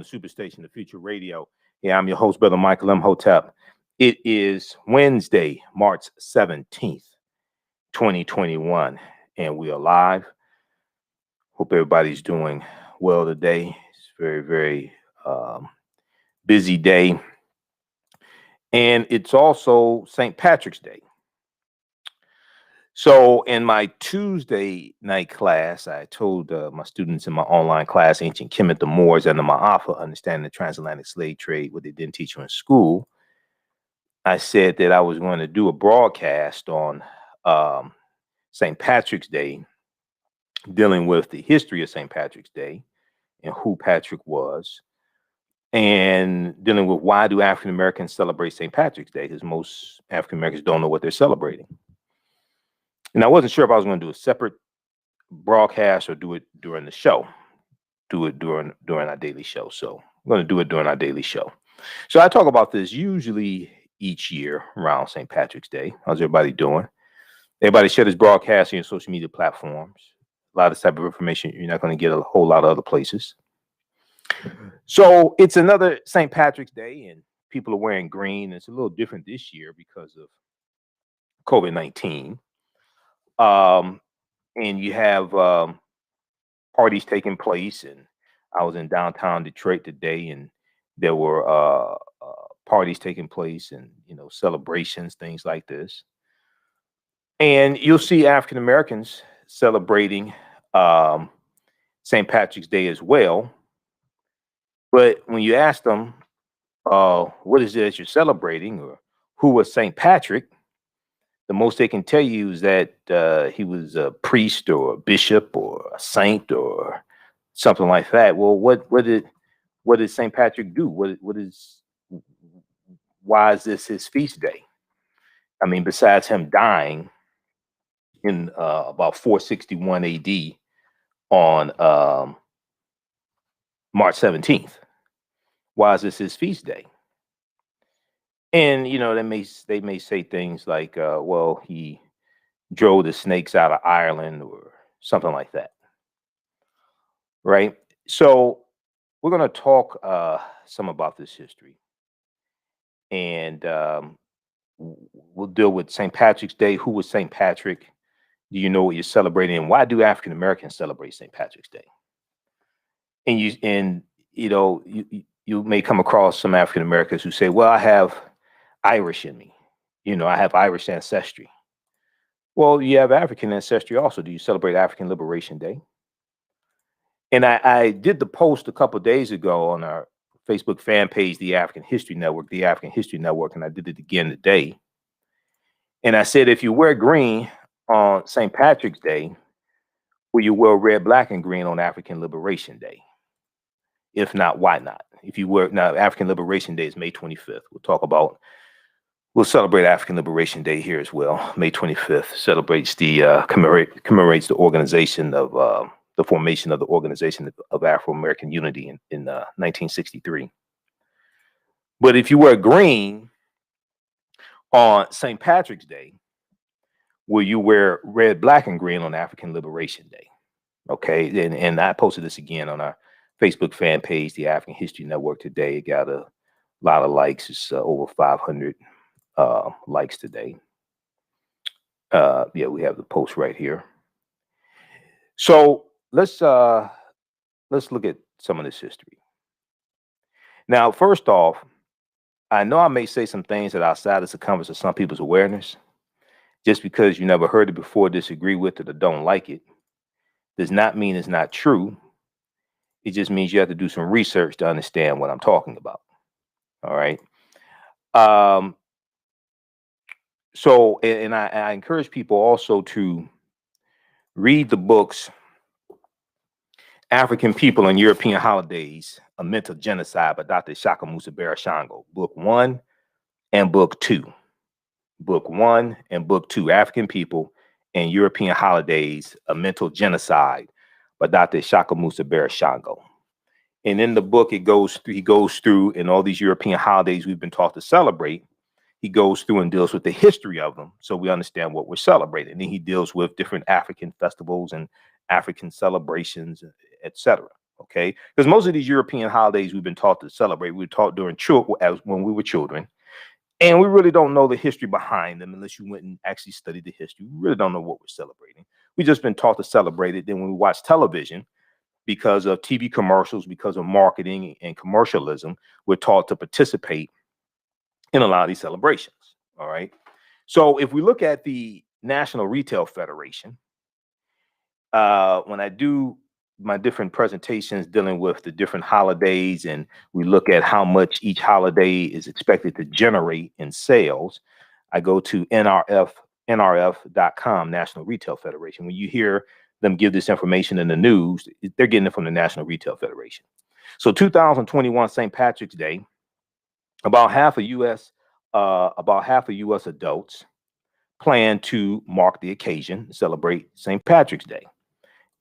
Superstation of Future Radio. Yeah, I'm your host, Brother Michael Imhotep. It is Wednesday, March 17th, 2021, and we are live. Hope everybody's doing well today. It's a very, very busy day. And it's also St. Patrick's Day. So in my Tuesday night class, I told my students in my online class, Ancient Kemet, the Moors, and the Ma'afa, Understanding the Transatlantic Slave Trade, what they didn't teach you in school. I said that I was going to do a broadcast on St. Patrick's Day, dealing with the history of St. Patrick's Day and who Patrick was, and dealing with why do African Americans celebrate St. Patrick's Day, because most African Americans don't know what they're celebrating. And I wasn't sure if I was going to do a separate broadcast or do it during the show, do it during our daily show. So I'm going to do it during our daily show. So I talk about this usually each year around St. Patrick's Day. How's everybody doing? Everybody share this broadcast on your social media platforms. A lot of this type of information you're not going to get a whole lot of other places. So it's another St. Patrick's Day, and people are wearing green. It's a little different this year because of COVID-19. And you have parties taking place, and I was in downtown Detroit today, and there were parties taking place, and celebrations, things like this. And you'll see African Americans celebrating St. Patrick's Day as well. But when you ask them, what is it that you're celebrating, or who was St. Patrick, the most they can tell you is that he was a priest or a bishop or a saint or something like that. Well, what did St. Patrick do? Why is this his feast day? I mean, besides him dying in about 461 AD on March 17th, why is this his feast day? And they may say things like, well, he drove the snakes out of Ireland or something like that, right? So we're going to talk some about this history, and we'll deal with St. Patrick's Day. Who was St. Patrick? Do you know what you're celebrating, and why do African Americans celebrate St. Patrick's Day? And you may come across some African Americans who say, well, I have Irish in me. I have Irish ancestry. Well, you have African ancestry also. Do you celebrate African Liberation Day? And I did the post a couple of days ago on our Facebook fan page, The African History Network, and I did it again today. And I said, if you wear green on St. Patrick's Day, will you wear red, black, and green on African Liberation Day? If not, why not? If you wear, now African Liberation Day is May 25th. We'll celebrate African Liberation Day here as well. May 25th celebrates commemorates the organization of the formation of the Organization of Afro-American Unity in 1963. But if you wear green on St. Patrick's Day, will you wear red, black, and green on African Liberation Day? Okay, and I posted this again on our Facebook fan page, The African History Network, today. It got a lot of likes. It's over 500 likes today. Yeah, we have the post right here. So let's look at some of this history. Now, first off, I know I may say some things that are outside the circumference of some people's awareness. Just because you never heard it before, disagree with it, or don't like it, does not mean it's not true. It just means you have to do some research to understand what I'm talking about. All right. So, and I encourage people also to read the books, African People and European Holidays, A Mental Genocide by Dr. Shaka Musa Barashango, book 1 and book 2. Book 1 and book 2, African People and European Holidays, A Mental Genocide by Dr. Shaka Musa Barashango. And in the book, he goes through in all these European holidays we've been taught to celebrate. He goes through and deals with the history of them, so we understand what we're celebrating. And then he deals with different African festivals and African celebrations, etc. Okay, because most of these European holidays we've been taught to celebrate, we were taught during as when we were children, and we really don't know the history behind them unless you went and actually studied the history. We really don't know what we're celebrating. We've just been taught to celebrate it. Then when we watch television, because of TV commercials, because of marketing and commercialism, we're taught to participate in a lot of these celebrations. All right. So if we look at the National Retail Federation, when I do my different presentations dealing with the different holidays and we look at how much each holiday is expected to generate in sales, I go to nrf.com, National Retail Federation. When you hear them give this information in the news, they're getting it from the National Retail Federation. So 2021 St. Patrick's Day, about half of U.S. Adults plan to mark the occasion, celebrate St. Patrick's Day.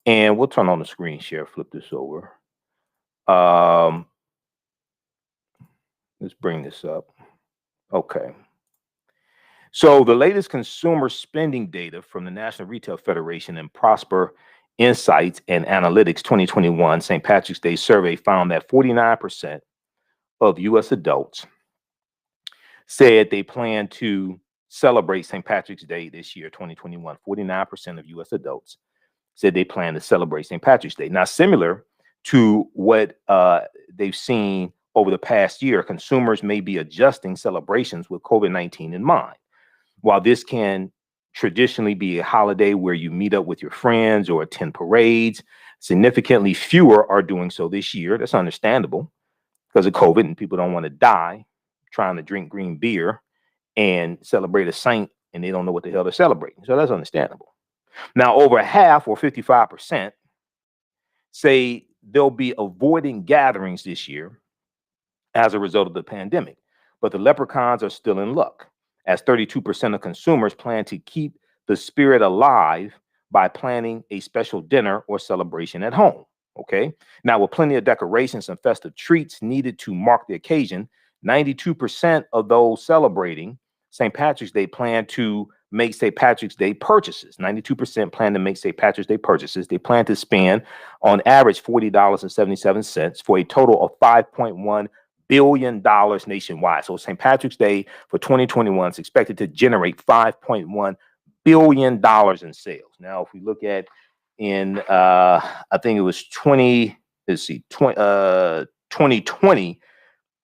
And we'll turn on the screen share, flip this over. Let's bring this up. Okay. So the latest consumer spending data from the National Retail Federation and Prosper Insights and Analytics 2021 St. Patrick's Day survey found that 49% of U.S. adults said they plan to celebrate St. Patrick's Day this year, 2021. 49% of U.S. adults said they plan to celebrate St. Patrick's Day. Now, similar to what they've seen over the past year, consumers may be adjusting celebrations with COVID-19 in mind. While this can traditionally be a holiday where you meet up with your friends or attend parades, significantly fewer are doing so this year. That's understandable because of COVID and people don't want to die trying to drink green beer and celebrate a saint and they don't know what the hell they're celebrating. So that's understandable. Now, over half or 55% say they'll be avoiding gatherings this year as a result of the pandemic. But the Leprechauns are still in luck, as 32% of consumers plan to keep the spirit alive by planning a special dinner or celebration at home. Okay. Now, with plenty of decorations and festive treats needed to mark the occasion, 92% of those celebrating St. Patrick's Day plan to make St. Patrick's Day purchases. 92% plan to make St. Patrick's Day purchases. They plan to spend on average $40.77 for a total of $5.1 billion nationwide. So St. Patrick's Day for 2021 is expected to generate $5.1 billion in sales. Now, if we look at I think it was 2020,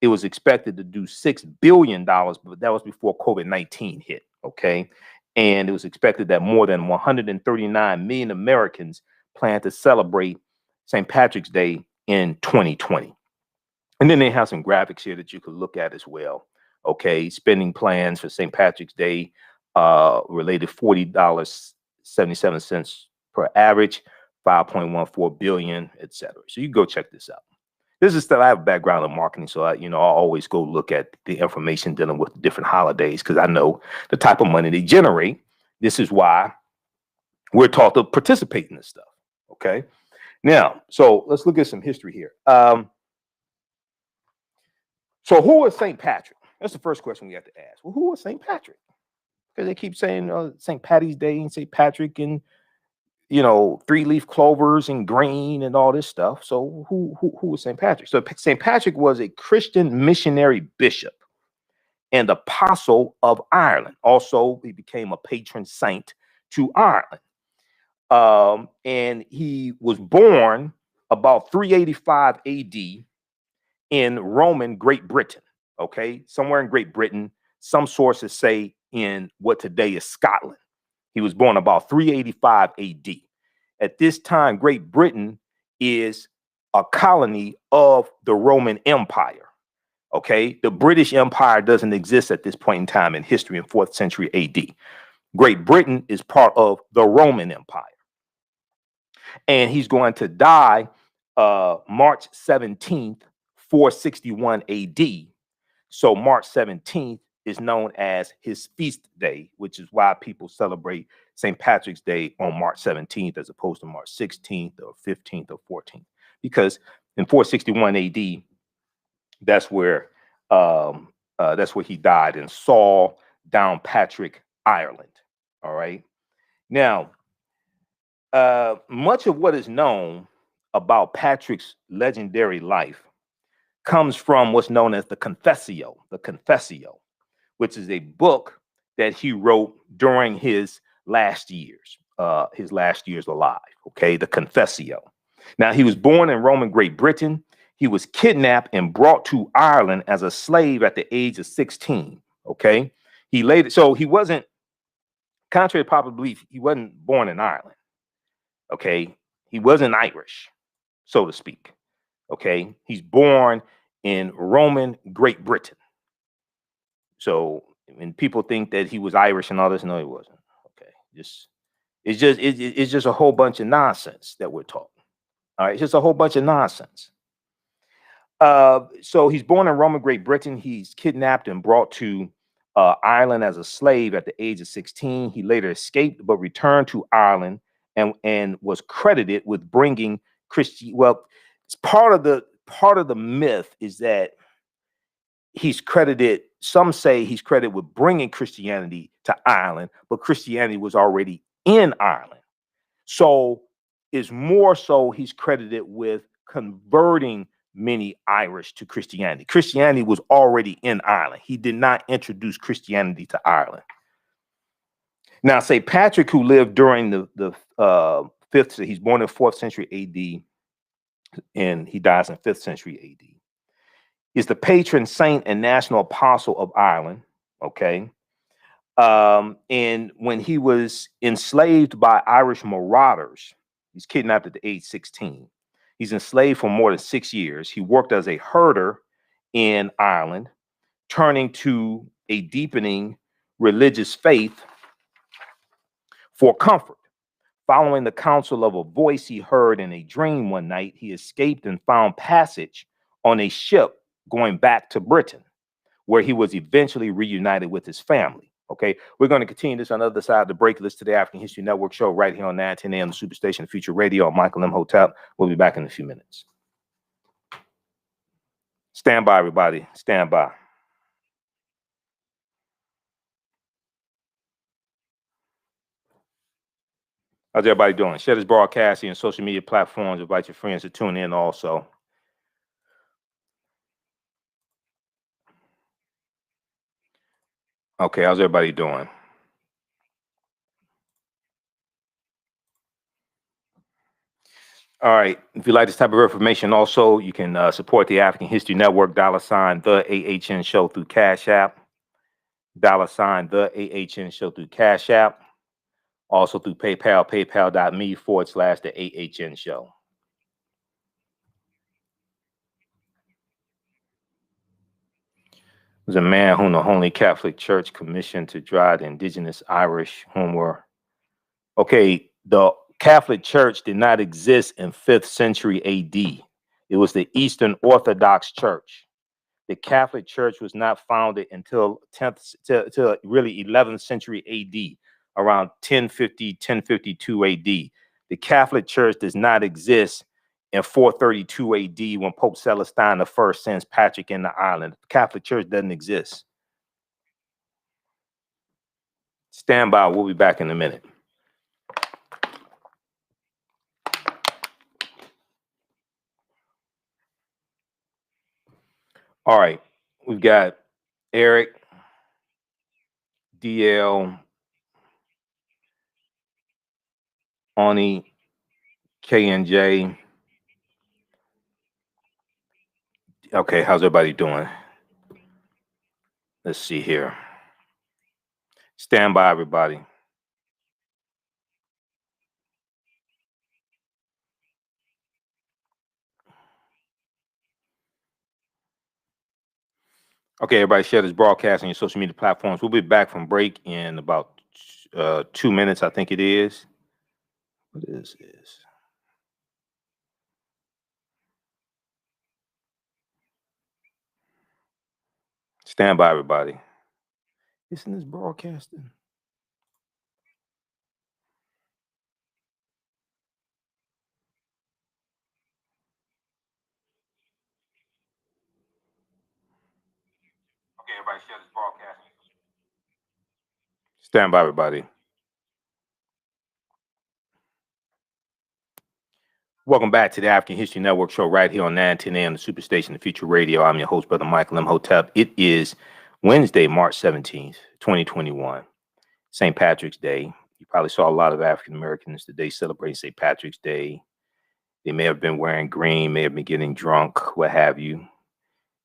it was expected to do $6 billion, but that was before COVID-19 hit. Okay. And it was expected that more than 139 million Americans plan to celebrate St. Patrick's Day in 2020. And then they have some graphics here that you could look at as well. Okay. Spending plans for St. Patrick's Day related $40.77 per average, 5.14 billion, etc. So you go check this out. This is that I have a background in marketing, so I always go look at the information dealing with different holidays because I know the type of money they generate. This is why we're taught to participate in this stuff. Okay. Now, so let's look at some history here. So who was St. Patrick? That's the first question we have to ask. Well, who was St. Patrick? Because they keep saying St. Patty's Day and St. Patrick and three-leaf clovers and grain and all this stuff. So who was St. Patrick? So St. Patrick was a Christian missionary bishop and apostle of Ireland. Also, he became a patron saint to Ireland. And he was born about 385 AD in Roman Great Britain. Okay, somewhere in Great Britain. Some sources say in what today is Scotland. He was born about 385 AD. At this time, Great Britain is a colony of the Roman Empire. Okay, the British Empire doesn't exist at this point in time in history in 4th century AD. Great Britain is part of the Roman Empire. And he's going to die March 17th, 461 AD. So March 17th is known as his feast day, which is why people celebrate St. Patrick's Day on March 17th as opposed to March 16th or 15th or 14th. Because in 461 AD, that's where he died in Saul Downpatrick, Ireland. All right. Now, much of what is known about Patrick's legendary life comes from what's known as the Confessio, which is a book that he wrote during his last years alive. Okay, the Confessio. Now, he was born in Roman Great Britain. He was kidnapped and brought to Ireland as a slave at the age of 16. Okay, he wasn't, contrary to popular belief, he wasn't born in Ireland. Okay, he wasn't Irish, so to speak. Okay, he's born in Roman Great Britain. So when people think that he was Irish and all this, no, he wasn't. Okay, it's just a whole bunch of nonsense that we're talking. All right, it's just a whole bunch of nonsense. So he's born in Roman Great Britain. He's kidnapped and brought to Ireland as a slave at the age of 16. He later escaped, but returned to Ireland and was credited with bringing Christianity. Well, it's part of the myth is that he's credited. Some say he's credited with bringing Christianity to Ireland, but Christianity was already in Ireland. So it's more so he's credited with converting many Irish to Christianity. Christianity was already in Ireland. He did not introduce Christianity to Ireland. Now, St. Patrick, who lived during the fifth, he's born in 4th century AD, and he dies in 5th century AD, is the patron saint and national apostle of Ireland. Okay. And when he was enslaved by Irish marauders, he's kidnapped at the age 16. He's enslaved for more than 6 years. He worked as a herder in Ireland, turning to a deepening religious faith for comfort. Following the counsel of a voice he heard in a dream one night, he escaped and found passage on a ship going back to Britain, where he was eventually reunited with his family. Okay, we're going to continue this on the other side of the break. List to the African History Network show right here on 910 AM, the Superstation Future Radio. I'm Michael Imhotep. We'll be back in a few minutes. Stand by, everybody. Stand by. How's everybody doing? Share this broadcast on social media platforms. Invite your friends to tune in also. Okay, how's everybody doing? All right. If you like this type of information, also, you can support the African History Network, $ the AHN Show through Cash App, $ the AHN Show through Cash App, also through PayPal, paypal.me / the AHN Show. There's a man whom the Holy Catholic Church commissioned to drive the indigenous Irish whom were. Okay, the Catholic Church did not exist in 5th century AD. It was the Eastern Orthodox Church. The Catholic Church was not founded until really 11th century AD, around 1050, 1052 AD. The Catholic Church does not exist in 432 AD when Pope Celestine I sends Patrick into Ireland. The Catholic Church doesn't exist. Stand by. We'll be back in a minute. All right, we've got Eric, DL, Oni, K&J. Okay, how's everybody doing? Let's see here. Stand by, everybody. Okay, everybody, share this broadcast on your social media platforms. We'll be back from break in about 2 minutes, I think it is. What is this? Stand by, everybody. Isn't this broadcasting? Okay, everybody, share this broadcast. Stand by, everybody. Welcome back to the African History Network show right here on 910 AM, the Superstation, the Future Radio. I'm your host, Brother Michael Imhotep. It is Wednesday, March 17th, 2021, St. Patrick's Day. You probably saw a lot of African Americans today celebrating St. Patrick's Day. They may have been wearing green, may have been getting drunk, what have you.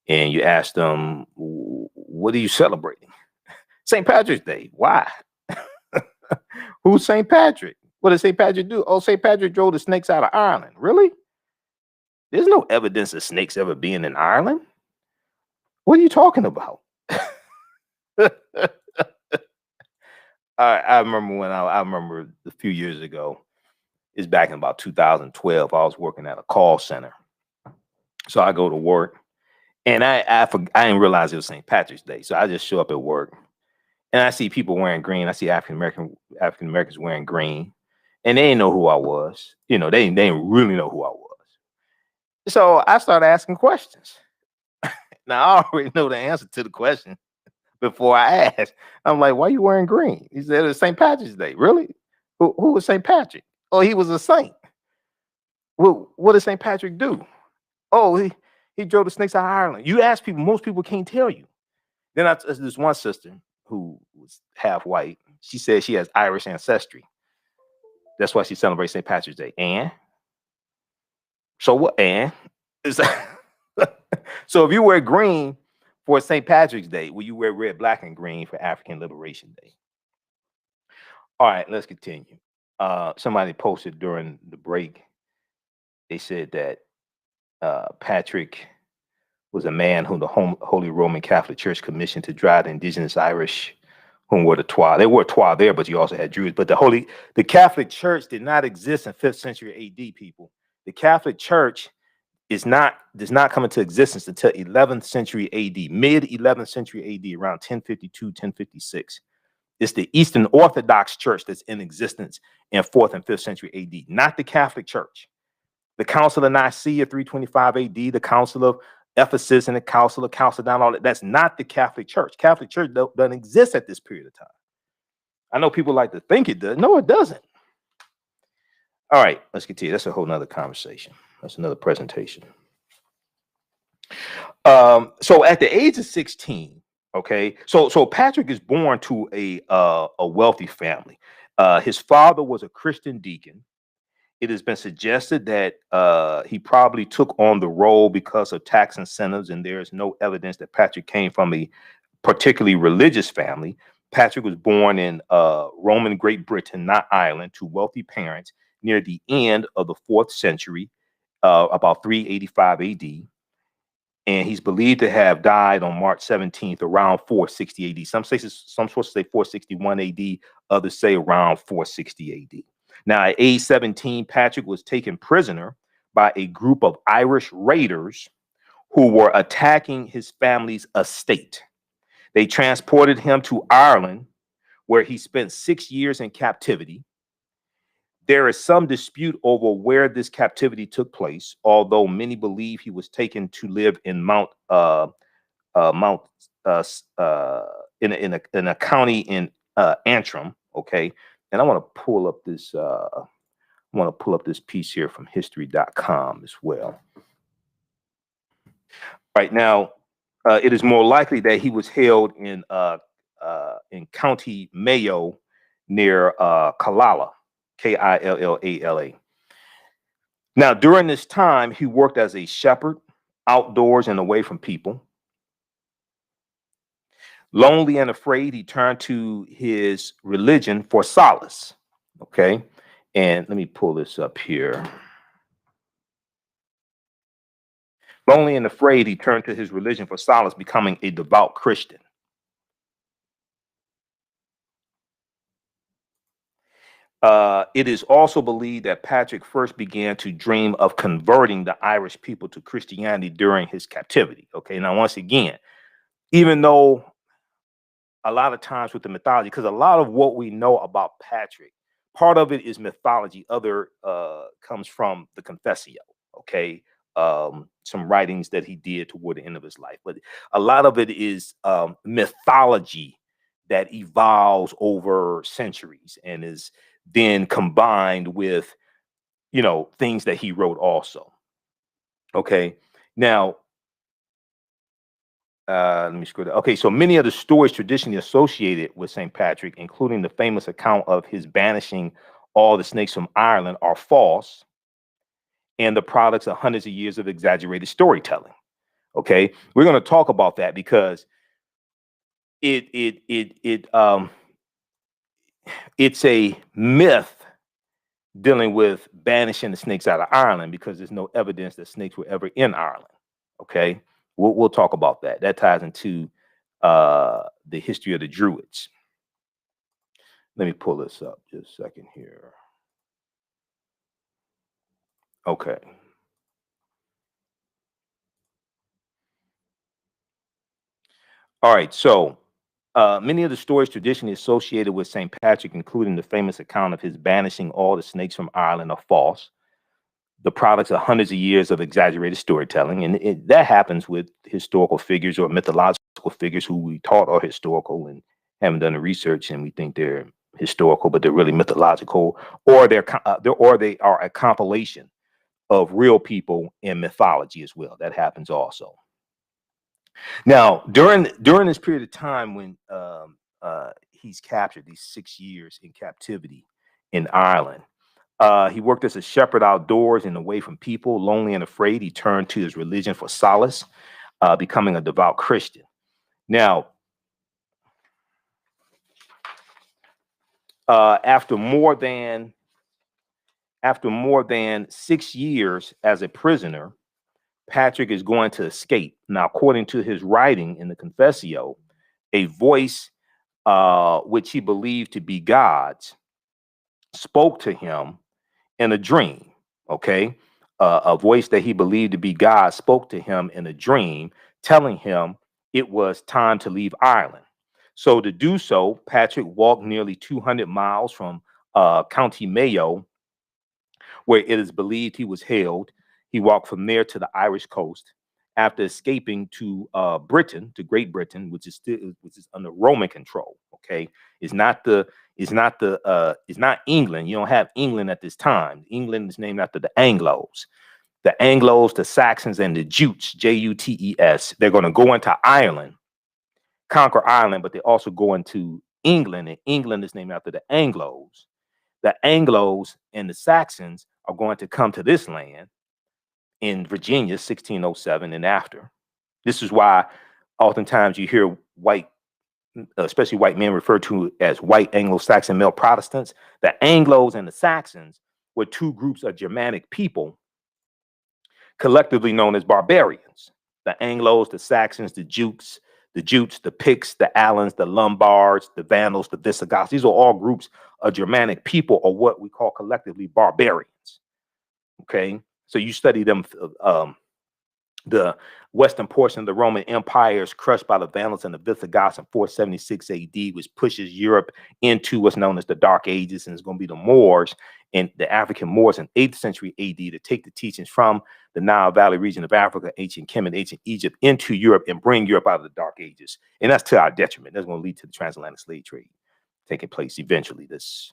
And you ask them, what are you celebrating? St. Patrick's Day. Why? Who's St. Patrick? What did St. Patrick do? Oh, St. Patrick drove the snakes out of Ireland. Really? There's no evidence of snakes ever being in Ireland. What are you talking about? I remember when I remember a few years ago, it's back in about 2012. I was working at a call center. So I go to work and I didn't realize it was St. Patrick's Day. So I just show up at work and I see people wearing green. I see African Americans wearing green. And they didn't know who I was. You know, they didn't really know who I was. So I started asking questions. Now I already know the answer to the question before I asked. I'm like, why are you wearing green? He said it's St. Patrick's Day. Really? Who was St. Patrick? Oh, he was a saint. Well, what did St. Patrick do? Oh, he drove the snakes out of Ireland. You ask people, most people can't tell you. Then this one sister who was half white, she said she has Irish ancestry. That's why she celebrates St. Patrick's Day. And so what? And so if you wear green for St. Patrick's Day, will you wear red, black, and green for African Liberation Day? All right, let's continue. Somebody posted during the break. They said that Patrick was a man whom the Holy Roman Catholic Church commissioned to drive the indigenous Irish whom wore the twa. They wore twa there, but you also had Druids. But the Catholic Church did not exist in 5th century AD, people. The Catholic Church does not come into existence until 11th century AD, mid 11th century AD, around 1052, 1056. It's the Eastern Orthodox Church that's in existence in 4th and 5th century AD, not the Catholic Church. The Council of Nicaea, 325 AD, the Council of Ephesus and the Council of Chalcedon, all that's not the Catholic Church. Catholic Church doesn't exist at this period of time. I know people like to think it does. No, it doesn't. All right, let's continue. That's a whole nother conversation. That's another presentation. So at the age of 16, okay, so Patrick is born to a wealthy family. His father was a Christian deacon. It has been suggested that he probably took on the role because of tax incentives, and there is no evidence that Patrick came from a particularly religious family. Patrick was born in Roman Great Britain, not Ireland, to wealthy parents near the end of the 4th century, about 385 AD. And he's believed to have died on March 17th, around 460 AD. Some sources say 461 AD, others say around 460 AD. Now, at age 17, Patrick was taken prisoner by a group of Irish raiders who were attacking his family's estate. They transported him to Ireland, where he spent 6 years in captivity. There is some dispute over where this captivity took place, although many believe he was taken to live in in a county in Antrim. Okay, and I want to pull up this. Piece here from history.com as well. Right now, it is more likely that he was held in County Mayo near Killala, Killala. Now, during this time, he worked as a shepherd, outdoors and away from people. Lonely and afraid, he turned to his religion for solace. Okay, and let me pull this up here. Lonely and afraid, he turned to his religion for solace, becoming a devout Christian. It is also believed that Patrick first began to dream of converting the Irish people to Christianity during his captivity. Okay, now once again, even though a lot of times with the mythology, because a lot of what we know about Patrick, part of it is mythology, other comes from the Confessio, okay, some writings that he did toward the end of his life, but a lot of it is mythology that evolves over centuries and is then combined with you know, things that he wrote also. Okay. Now, let me scroll down. Okay, so many of the stories traditionally associated with St. Patrick, including the famous account of his banishing all the snakes from Ireland, are false and the products of hundreds of years of exaggerated storytelling. Okay, we're going to talk about that because it's a myth dealing with banishing the snakes out of Ireland because there's no evidence that snakes were ever in Ireland. Okay, we'll talk about that. That ties into the history of the Druids. Let me pull this up just a second here. Okay. All right. So many of the stories traditionally associated with St. Patrick, including the famous account of his banishing all the snakes from Ireland, are false. The products of hundreds of years of exaggerated storytelling. And that happens with historical figures or mythological figures who we taught are historical and haven't done the research and we think they're historical, but they're really mythological, or they are a compilation of real people in mythology as well. That happens also. Now, during this period of time when he's captured, these 6 years in captivity in Ireland, he worked as a shepherd outdoors and away from people, lonely and afraid. He turned to his religion for solace, becoming a devout Christian. Now, after more than 6 years as a prisoner, Patrick is going to escape. Now, according to his writing in the Confessio, a voice which he believed to be God's spoke to him in a dream. Okay, a voice that he believed to be God spoke to him in a dream, telling him it was time to leave Ireland. So to do so, Patrick walked nearly 200 miles from County Mayo, where it is believed he was held. He walked from there to the Irish coast after escaping to Britain, to Great Britain, which is under Roman control. Okay, it's not England. You don't have England at this time. England is named after the Anglos. The Anglos, the Saxons, and the Jutes, Jutes. They're going to go into Ireland, conquer Ireland, but they also go into England, and England is named after the Anglos. The Anglos and the Saxons are going to come to this land in Virginia, 1607 and after. This is why oftentimes you hear white, especially white men, referred to as white Anglo-Saxon male Protestants. The Anglos and the Saxons were two groups of Germanic people collectively known as barbarians. The Anglos, the Saxons, the Jutes, the Picts, the Alans, the Lombards, the Vandals, the Visigoths. These are all groups of Germanic people, or what we call collectively barbarians. Okay, so you study them. The western portion of the Roman Empire is crushed by the Vandals and the Visigoths in 476 AD, which pushes Europe into what's known as the Dark Ages, and it's going to be the Moors and the African Moors in 8th century AD to take the teachings from the Nile Valley region of Africa, ancient Kemet, ancient Egypt, into Europe and bring Europe out of the Dark Ages. And that's to our detriment. That's going to lead to the transatlantic slave trade taking place eventually. That's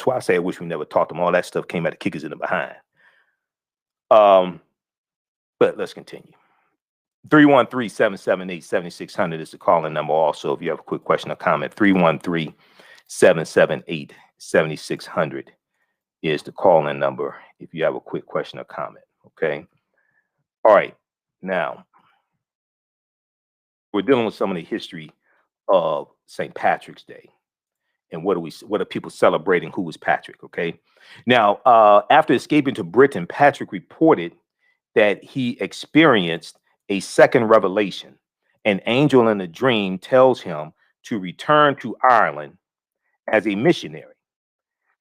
why I say I wish we never taught them. All that stuff came out to kick us in the behind. But let's continue. 313-778-7600 is the calling number. Also, if you have a quick question or comment, 313-778-7600 is the calling number if you have a quick question or comment. Okay. All right. Now, we're dealing with some of the history of St. Patrick's Day. And what are people celebrating? Who was Patrick? Okay. Now, after escaping to Britain, Patrick reported that he experienced a second revelation. An angel in a dream tells him to return to Ireland as a missionary.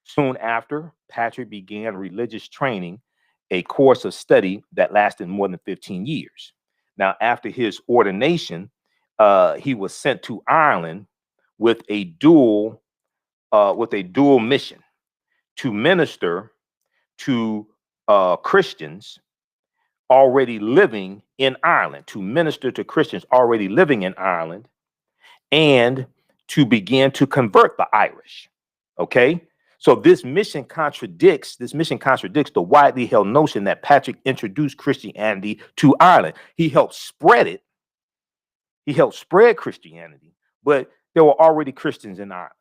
Soon after, Patrick began religious training, a course of study that lasted more than 15 years. Now, after his ordination, he was sent to Ireland with a dual mission to minister to Christians already living in Ireland, and to begin to convert the Irish. Okay, So this mission contradicts the widely held notion that Patrick introduced Christianity to Ireland. He helped spread it. He helped spread Christianity, but there were already Christians in Ireland.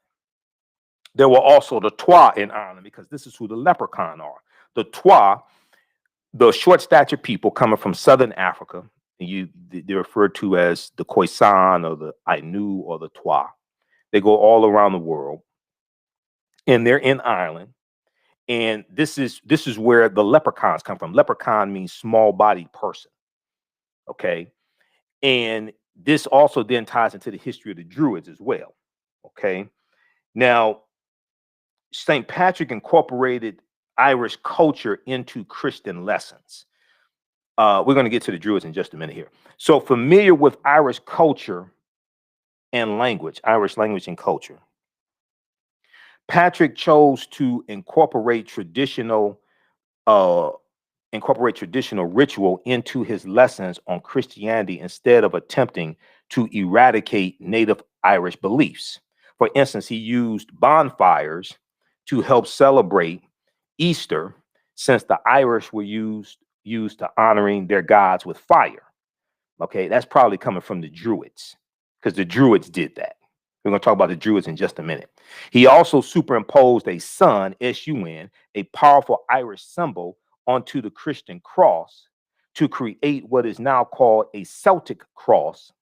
There were also the Twa in Ireland, because this is who the Leprechaun are. The Twa, the short stature people coming from southern Africa, and they're referred to as the Khoisan or the Ainu or the Twa. They go all around the world, and they're in Ireland. And this is where the Leprechauns come from. Leprechaun means small-bodied person. Okay, and this also then ties into the history of the Druids as well. Okay, now St. Patrick incorporated Irish culture into Christian lessons. We're going to get to the Druids in just a minute here. So familiar with Irish culture and language, Irish language and culture, Patrick chose to incorporate traditional ritual into his lessons on Christianity instead of attempting to eradicate native Irish beliefs. For instance, he used bonfires to help celebrate Easter, since the Irish were used to honoring their gods with fire. Okay, that's probably coming from the Druids, because the Druids did that. We're going to talk about the Druids in just a minute. He also superimposed a sun, S-U-N, a powerful Irish symbol, onto the Christian cross to create what is now called a Celtic cross,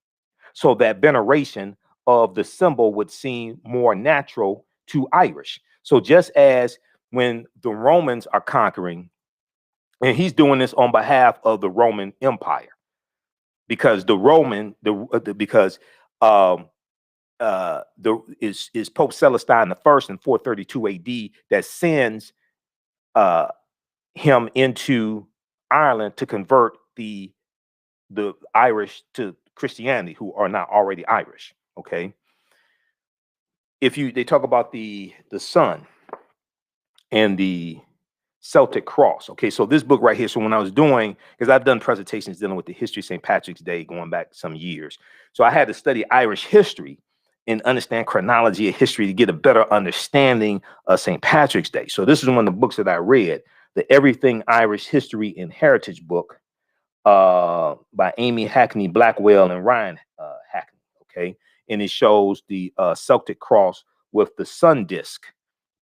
so that veneration of the symbol would seem more natural to Irish. So just as when the Romans are conquering, and he's doing this on behalf of the Roman Empire, because is Pope Celestine I in 432 AD that sends him into Ireland to convert the Irish to Christianity, who are not already Irish. Okay, they talk about the sun and the Celtic cross. Okay, so this book right here. So when I was doing, because I've done presentations dealing with the history of St. Patrick's Day going back some years, so I had to study Irish history and understand chronology of history to get a better understanding of St. Patrick's Day. So this is one of the books that I read, the Everything Irish History and Heritage book by Amy Hackney Blackwell and Ryan Hackney. Okay, and it shows the Celtic cross with the sun disk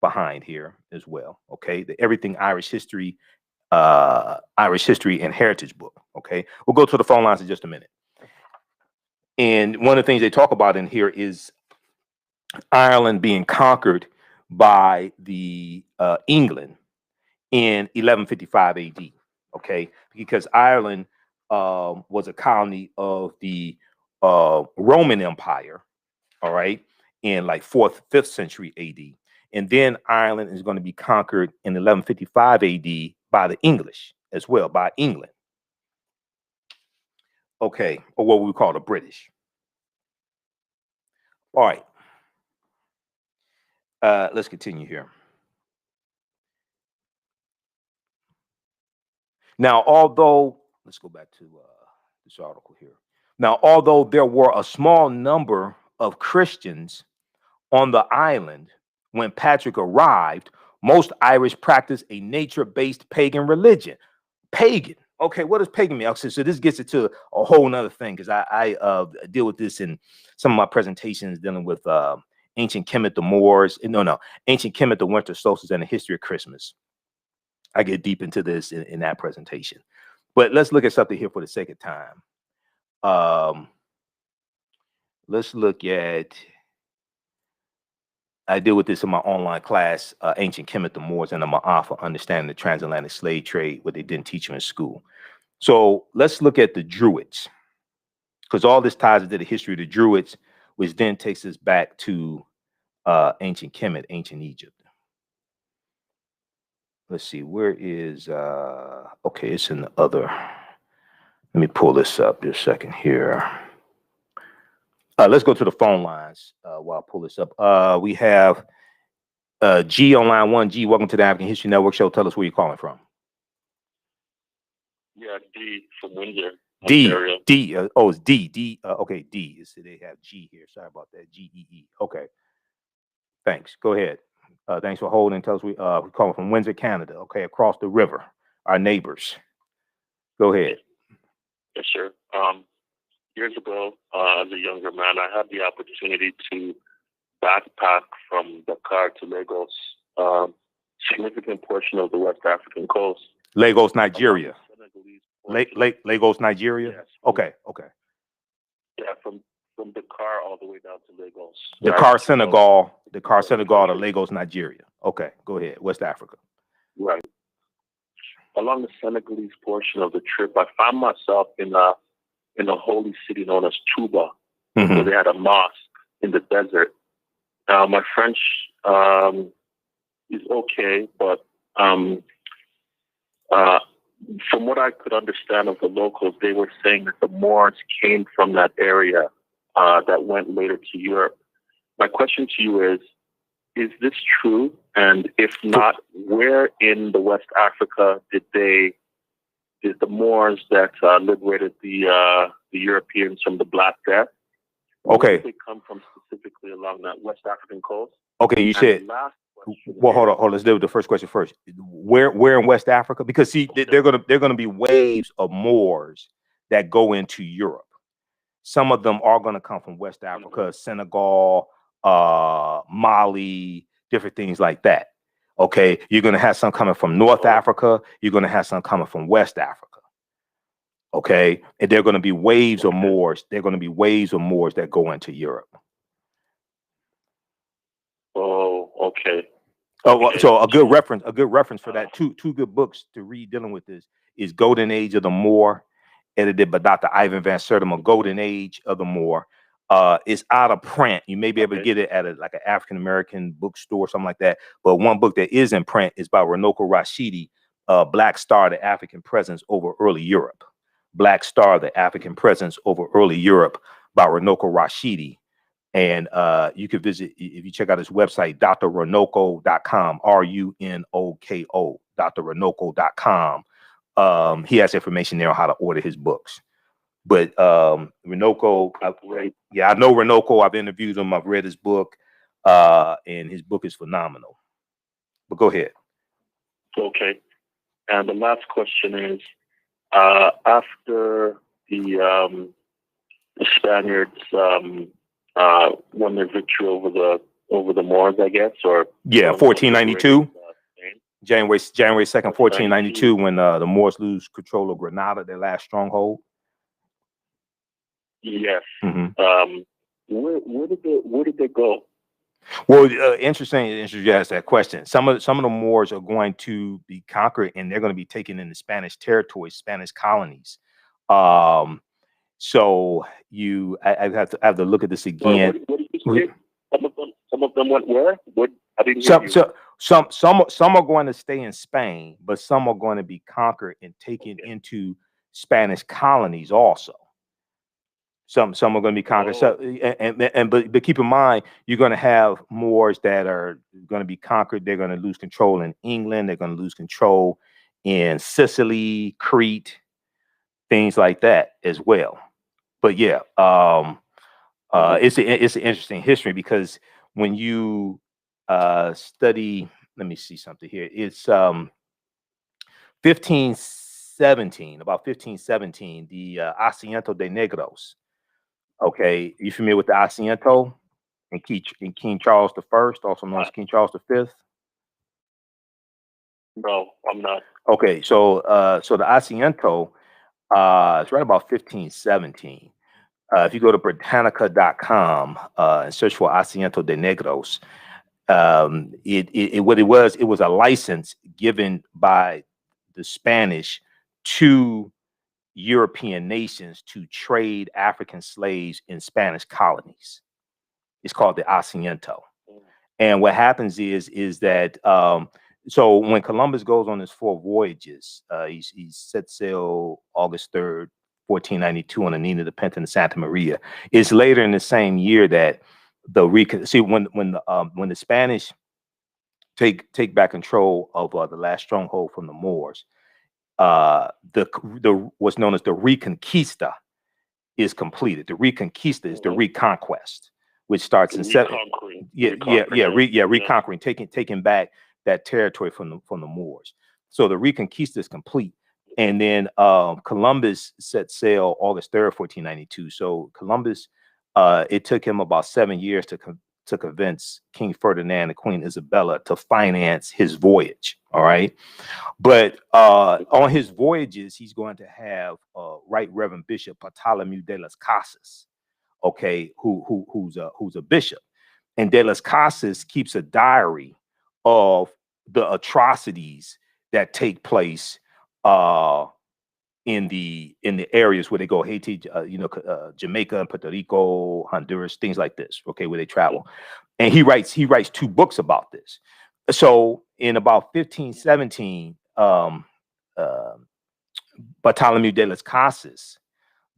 behind here as well. Okay, the Everything Irish History and Heritage book. Okay, we'll go to the phone lines in just a minute. And one of the things they talk about in here is Ireland being conquered by the England in 1155 AD. Okay, because Ireland was a colony of the Roman Empire. All right, in like 4th, 5th century AD. And then Ireland is going to be conquered in 1155 AD by the English as well, by England. Okay, or what we call the British. All right. Let's continue here. Now, let's go back to this article here. Now, although there were a small number of Christians on the island when Patrick arrived, most Irish practiced a nature-based pagan religion. Pagan. Okay, what does pagan mean? So this gets into a whole nother thing, because I deal with this in some of my presentations dealing with ancient Kemet, the Moors. Ancient Kemet, the winter solstice, and the history of Christmas. I get deep into this in that presentation. But let's look at something here for the sake of time. Let's look at, I deal with this in my online class, Ancient Kemet, the Moors, and the Ma'afa, Understanding the Transatlantic Slave Trade, what they didn't teach you in school. So let's look at the Druids, because all this ties into the history of the Druids, which then takes us back to ancient Kemet, ancient Egypt. Let's see, where is, okay, it's in the other, let me pull this up just a second here. Let's go to the phone lines while I pull this up. We have G on line 1. G, welcome to the African History Network show. Tell us where you're calling from. Yeah, D from Windsor. D. It's D. Okay, D. So they have G here. Sorry about that. G-E-E. Okay. Thanks. Go ahead. Thanks for holding. Tell us we're calling from Windsor, Canada. Okay, across the river, our neighbors. Go ahead. Yes, sir. Years ago, as a younger man, I had the opportunity to backpack from Dakar to Lagos, significant portion of the West African coast. Lagos, Nigeria. Lagos, Nigeria. Yes. Okay. Yeah, from Dakar all the way down to Lagos. Dakar, Senegal to Lagos, Nigeria. Okay, go ahead. West Africa. Right. Along the Senegalese portion of the trip, I found myself in a holy city known as Touba, where they had a mosque in the desert. My French is okay, but from what I could understand of the locals, they were saying that the Moors came from that area that went later to Europe. My question to you is this true? And if not, where in the West Africa did the Moors that liberated the Europeans from the Black Death? Where did they come from specifically along that West African coast? Okay, you said. Well, hold on. Let's deal with the first question first. Where in West Africa? Because see, they're gonna be waves of Moors that go into Europe. Some of them are gonna come from West Africa, Senegal, Mali, different things like that. Okay, you're gonna have some coming from North Africa. You're gonna have some coming from West Africa. Okay, and they're gonna be waves of Moors. They're gonna be waves of Moors that go into Europe. Oh, okay. Oh, so a good reference for that. Two good books to read dealing with this is Golden Age of the Moor, edited by Dr. Ivan Van Sertima. Golden Age of the Moor. It's out of print. You may be able to get it at an African American bookstore, something like that. But one book that is in print is by Runoko Rashidi, Black Star: The African Presence Over Early Europe. Black Star: The African Presence Over Early Europe by Runoko Rashidi. And you can visit, if you check out his website, drrunoko.com, RUNOKO, drrunoko.com. He has information there on how to order his books. But Runoko, I know Runoko. I've interviewed him. I've read his book, and his book is phenomenal. But go ahead. Okay. And the last question is, after the Spaniards won their victory over the Moors, I guess, or 1492, January 2nd, 1492, when the Moors lose control of Granada, their last stronghold. Yes. Where did they go? Well, interesting you asked that question. Some of the Moors are going to be conquered, and they're going to be taken into Spanish territory, Spanish colonies. So I have to look at this again. What did you say? Some of them went where? What? I didn't hear you. Some are going to stay in Spain, but some are going to be conquered and taken into Spanish colonies also. Some are going to be conquered. So, but keep in mind, you're going to have Moors that are going to be conquered. They're going to lose control in England. They're going to lose control in Sicily, Crete, things like that as well. But yeah, it's an interesting history, because when you study, let me see something here. It's 1517, about 1517, the Asiento de Negros. Okay, you familiar with the Asiento and King Charles I, also known as King Charles V? No, I'm not. Okay, so the Asiento, it's right about 1517. If you go to Britannica.com and search for Asiento de Negros, it was a license given by the Spanish to European nations to trade African slaves in Spanish colonies. It's called the Asiento. And what happens is that so when Columbus goes on his 4 voyages, he set sail August 3rd, 1492 on the Nina de Pinta and Santa Maria. It's later in the same year that when the Spanish take back control of the last stronghold from the Moors, the what's known as the Reconquista is completed. The Reconquista is the reconquest, which starts in reconquering, taking back that territory from the Moors. So the Reconquista is complete. And then Columbus set sail August 3rd, 1492. So Columbus, it took him about 7 years to convince King Ferdinand and Queen Isabella to finance his voyage. All right. But on his voyages, he's going to have Right Reverend Bishop Bartholomew de las Casas, okay, who's a bishop. And de las Casas keeps a diary of the atrocities that take place in the areas where they go, Haiti, Jamaica and Puerto Rico, Honduras, things like this, okay, where they travel. And he writes 2 books about this. So in about 1517, Bartholomew de las Casas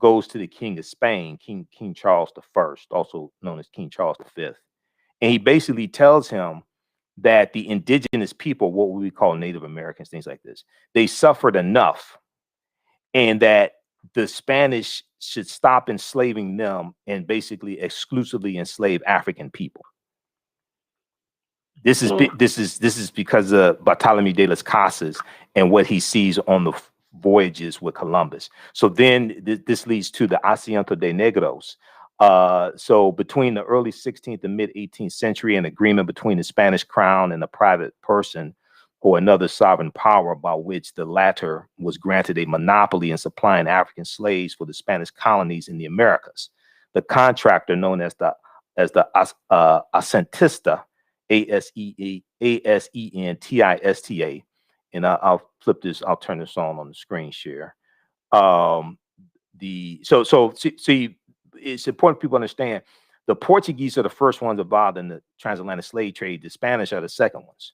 goes to the King of Spain, King Charles I, also known as King Charles V. And he basically tells him that the indigenous people, what we call Native Americans, things like this, they suffered enough, and that the Spanish should stop enslaving them and basically exclusively enslave African people. This is because of Bartholomew de las Casas and what he sees on the voyages with Columbus. So then this leads to the Asiento de Negros. So between the early 16th and mid 18th century, an agreement between the Spanish crown and a private person or another sovereign power by which the latter was granted a monopoly in supplying African slaves for the Spanish colonies in the Americas. The contractor, known as the Asentista, Asentista, and I'll flip this. I'll turn this on the screen share. See, it's important people understand the Portuguese are the first ones involved in the transatlantic slave trade. The Spanish are the second ones,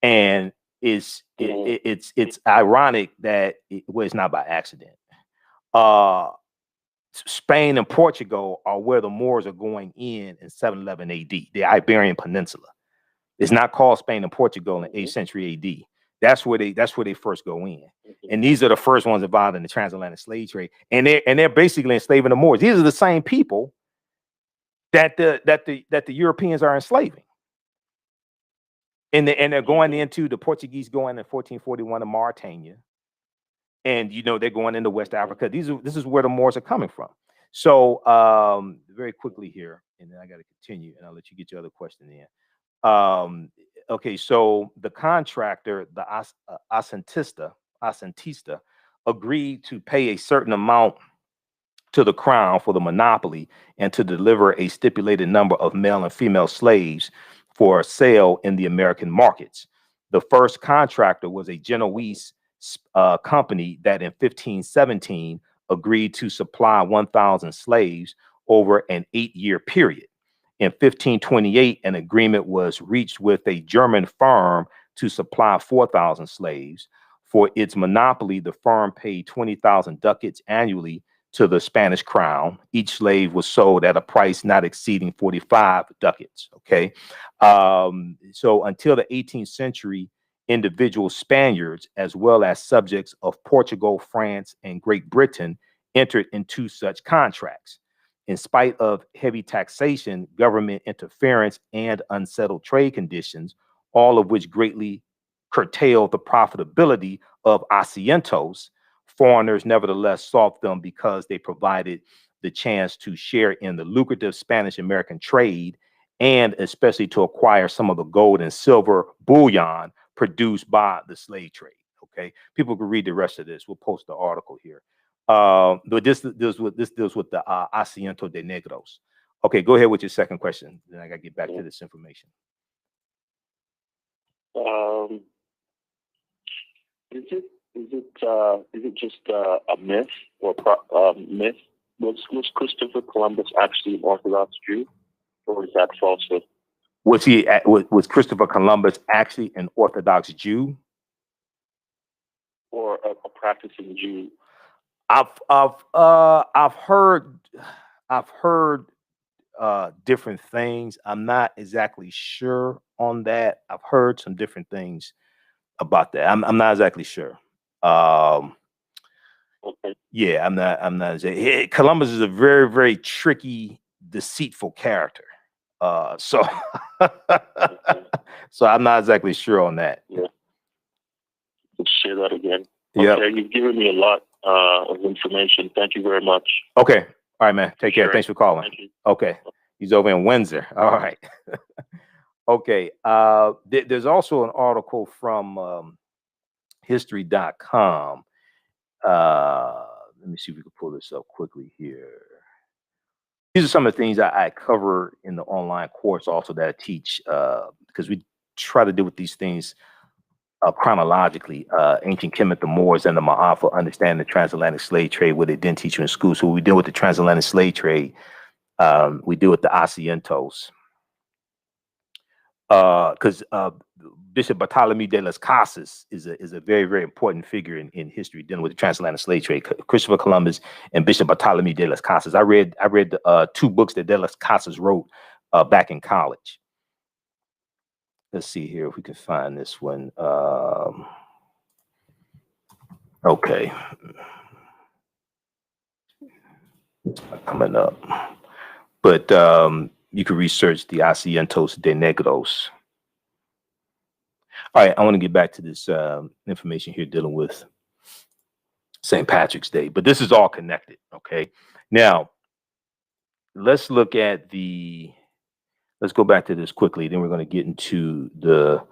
and it's ironic that it's not by accident. Spain and Portugal are where the Moors are going in 711 AD, the Iberian Peninsula. It's not called Spain and Portugal in 8th century AD. That's where they first go in. And these are the first ones involved in the transatlantic slave trade. And they're basically enslaving the Moors. These are the same people that the Europeans are enslaving. And they're going into the Portuguese going in 1441 to Mauritania. And they're going into West Africa. This is where the Moors are coming from. So very quickly here, and then I got to continue, and I'll let you get your other question in. Okay, so the contractor, the Asentista, agreed to pay a certain amount to the crown for the monopoly and to deliver a stipulated number of male and female slaves for sale in the American markets. The first contractor was a Genoese company that in 1517 agreed to supply 1,000 slaves over an 8-year period. In 1528, an agreement was reached with a German firm to supply 4,000 slaves. For its monopoly, the firm paid 20,000 ducats annually to the Spanish crown. Each slave was sold at a price not exceeding 45 ducats. Okay. So until the 18th century, individual Spaniards, as well as subjects of Portugal, France, and Great Britain, entered into such contracts. In spite of heavy taxation, government interference, and unsettled trade conditions, all of which greatly curtailed the profitability of asientos, foreigners nevertheless sought them because they provided the chance to share in the lucrative Spanish-American trade and especially to acquire some of the gold and silver bullion produced by the slave trade. Okay, people can read the rest of this. We'll post the article here. But this deals with the Asiento de Negros. Okay, go ahead with your second question. Then I got to get back to this information. Is it just a myth or myth? Was Christopher Columbus actually an Orthodox Jew, or is that falsehood? Was Christopher Columbus actually an Orthodox Jew, or a practicing Jew? I've heard different things. I'm not exactly sure on that. I've heard some different things about that. I'm not exactly sure. Okay. Yeah, I'm not. Columbus is a very, very tricky, deceitful character. So so I'm not exactly sure on that. Yeah. Let's share that again. Yep. Okay, you've given me a lot of information. Thank you very much. Okay. All right, man. Take care. Sure. Thanks for calling. Thank you. Okay. He's over in Windsor. All right. Okay. There's also an article from history.com. Let me see if we can pull this up quickly here. These are some of the things I cover in the online course also that I teach, because we try to deal with these things chronologically. Ancient Kemet, the Moors, and the Ma'afa, understand the transatlantic slave trade, what they didn't teach you in school. So when we deal with the transatlantic slave trade, we deal with the Asientos. Because Bishop Bartolome de las Casas is a very, very important figure in history dealing with the transatlantic slave trade. Christopher Columbus and Bishop Bartolome de las Casas. I read the 2 books that de las Casas wrote back in college. Let's see here if we can find this one. Okay. It's not coming up. But you can research the Asientos de Negros. All right, I want to get back to this information here dealing with St. Patrick's Day, but this is all connected, okay? Now, let's look at let's go back to this quickly, then we're going to get into the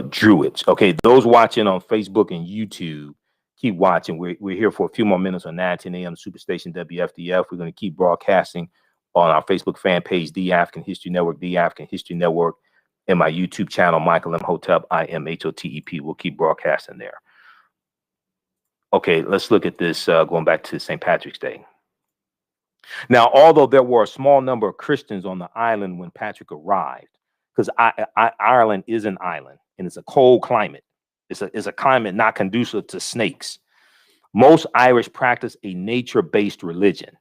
Druids. Okay, those watching on Facebook and YouTube, keep watching. We're here for a few more minutes on 9:10 a.m. Superstation WFDF. We're going to keep broadcasting on our Facebook fan page, The African History Network, The African History Network, and my YouTube channel, Michael Imhotep, IMHOTEP. We'll keep broadcasting there. Okay, let's look at this going back to St. Patrick's Day. Now, although there were a small number of Christians on the island when Patrick arrived, because Ireland is an island and it's a cold climate. It's a climate not conducive to snakes. Most Irish practice a nature-based religion.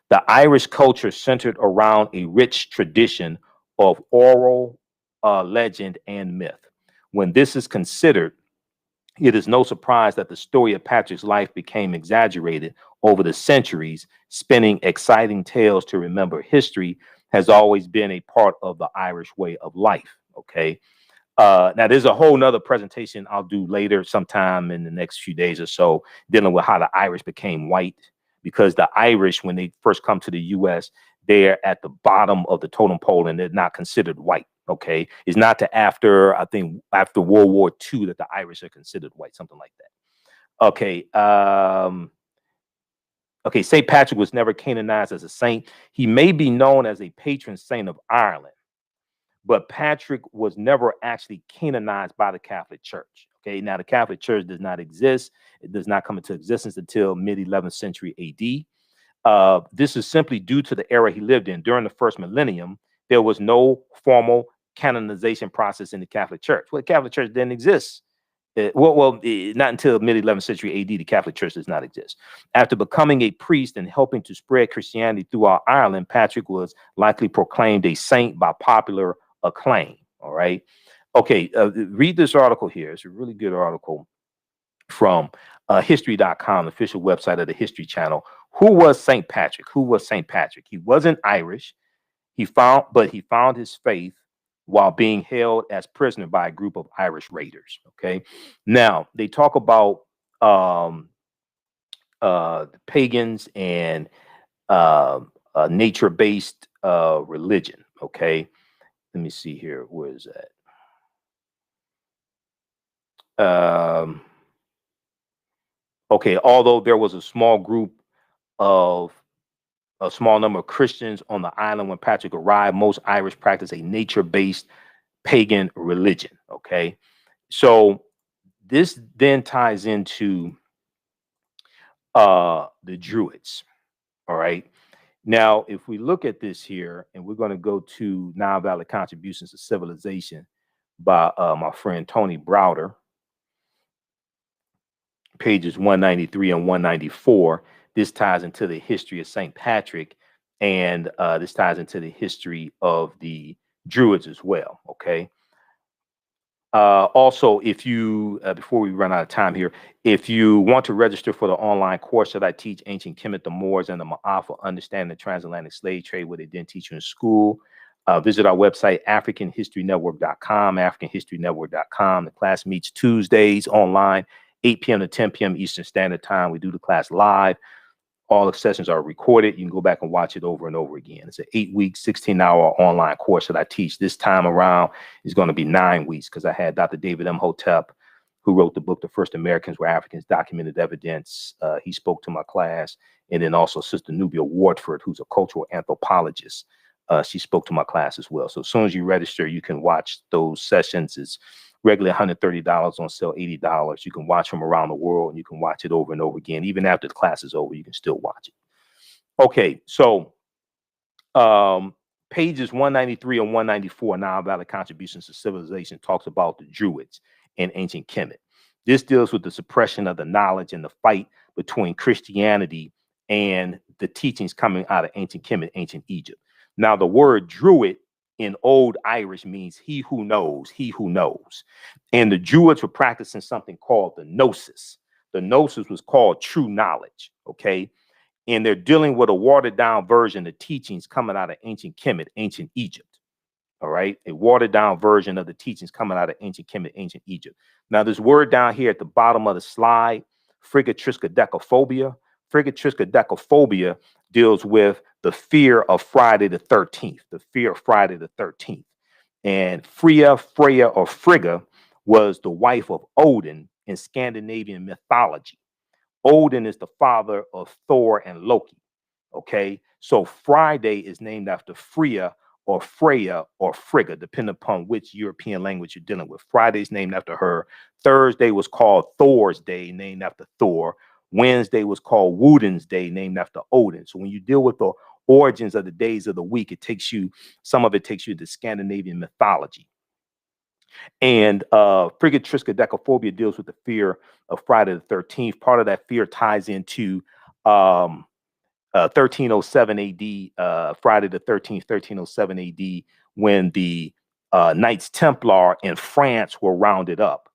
The Irish culture centered around a rich tradition of oral legend and myth. When this is considered, it is no surprise that the story of Patrick's life became exaggerated over the centuries. Spinning exciting tales to remember history has always been a part of the Irish way of life. Okay. Now, there's a whole nother presentation I'll do later sometime in the next few days or so dealing with how the Irish became white, because the Irish, when they first come to the U.S., they're at the bottom of the totem pole and they're not considered white. Okay, it's not to after World War II that the Irish are considered white, something like that. Okay, okay. St. Patrick was never canonized as a saint. He may be known as a patron saint of Ireland, but Patrick was never actually canonized by the Catholic Church. Okay, now the Catholic Church does not exist. It does not come into existence until mid-11th century AD. This is simply due to the era he lived in. During the first millennium, there was no formal canonization process in the Catholic Church. Well, the Catholic Church didn't exist. Not until mid-11th century AD, the Catholic Church does not exist. After becoming a priest and helping to spread Christianity throughout Ireland, Patrick was likely proclaimed a saint by popular acclaim. All right. Okay, read this article here. It's a really good article from history.com, official website of the History Channel. Who was St. Patrick? Who was St. Patrick? He wasn't Irish. He found his faith while being held as prisoner by a group of Irish raiders. Okay. Now they talk about pagans and nature-based religion. Okay. Let me see here. Where is that? Okay. Although there was a small number of Christians on the island when Patrick arrived, most Irish practice a nature-based pagan religion. Okay. So this then ties into the Druids. All right. Now, if we look at this here, and we're going to go to Nile Valley Contributions to Civilization by my friend Tony Browder, pages 193 and 194. This ties into the history of St. Patrick, and this ties into the history of the Druids as well. Okay. Also, if you, before we run out of time here, if you want to register for the online course that I teach, Ancient Kemet, the Moors, and the Ma'afa, Understanding the Transatlantic Slave Trade, what they didn't teach you in school, Visit our website, AfricanHistoryNetwork.com, AfricanHistoryNetwork.com. The class meets Tuesdays online, 8 p.m. to 10 p.m. Eastern Standard Time. We do the class live. All the sessions are recorded. You can go back and watch it over and over again. It's an 8-week, 16-hour online course that I teach. This time around is going to be 9 weeks because I had Dr. David Imhotep, who wrote the book, The First Americans Were Africans, Documented Evidence. He spoke to my class. And then also Sister Nubia Wardford, who's a cultural anthropologist. She spoke to my class as well. So as soon as you register, you can watch those sessions. It's regularly $130, on sale $80. You can watch from around the world, and you can watch it over and over again. Even after the class is over, you can still watch it. Okay, so pages 193 and 194, Nile Valley Contributions to Civilization, talks about the Druids in ancient Kemet. This deals with the suppression of the knowledge and the fight between Christianity and the teachings coming out of ancient Kemet, ancient Egypt. Now, the word Druid in Old Irish means he who knows, he who knows. And the Druids were practicing something called the Gnosis. The Gnosis was called true knowledge, okay? And they're dealing with a watered down version of teachings coming out of ancient Kemet, ancient Egypt, all right? A watered down version of the teachings coming out of ancient Kemet, ancient Egypt. Now, this word down here at the bottom of the slide, frigatriskaidekaphobia. Frigatriskaidekaphobia deals with the fear of Friday the 13th, the fear of Friday the 13th. And Freya, or Frigga, was the wife of Odin in Scandinavian mythology. Odin is the father of Thor and Loki. Okay, so Friday is named after Freya or Freya or Frigga, depending upon which European language you're dealing with. Friday's named after her. Thursday was called Thor's Day, named after Thor. Wednesday was called Woden's Day, named after Odin. So when you deal with the origins of the days of the week, some of it takes you to Scandinavian mythology. And frigatriskaidekaphobia deals with the fear of Friday the 13th. Part of that fear ties into 1307 AD, Friday the 13th, 1307 AD, when the Knights Templar in France were rounded up.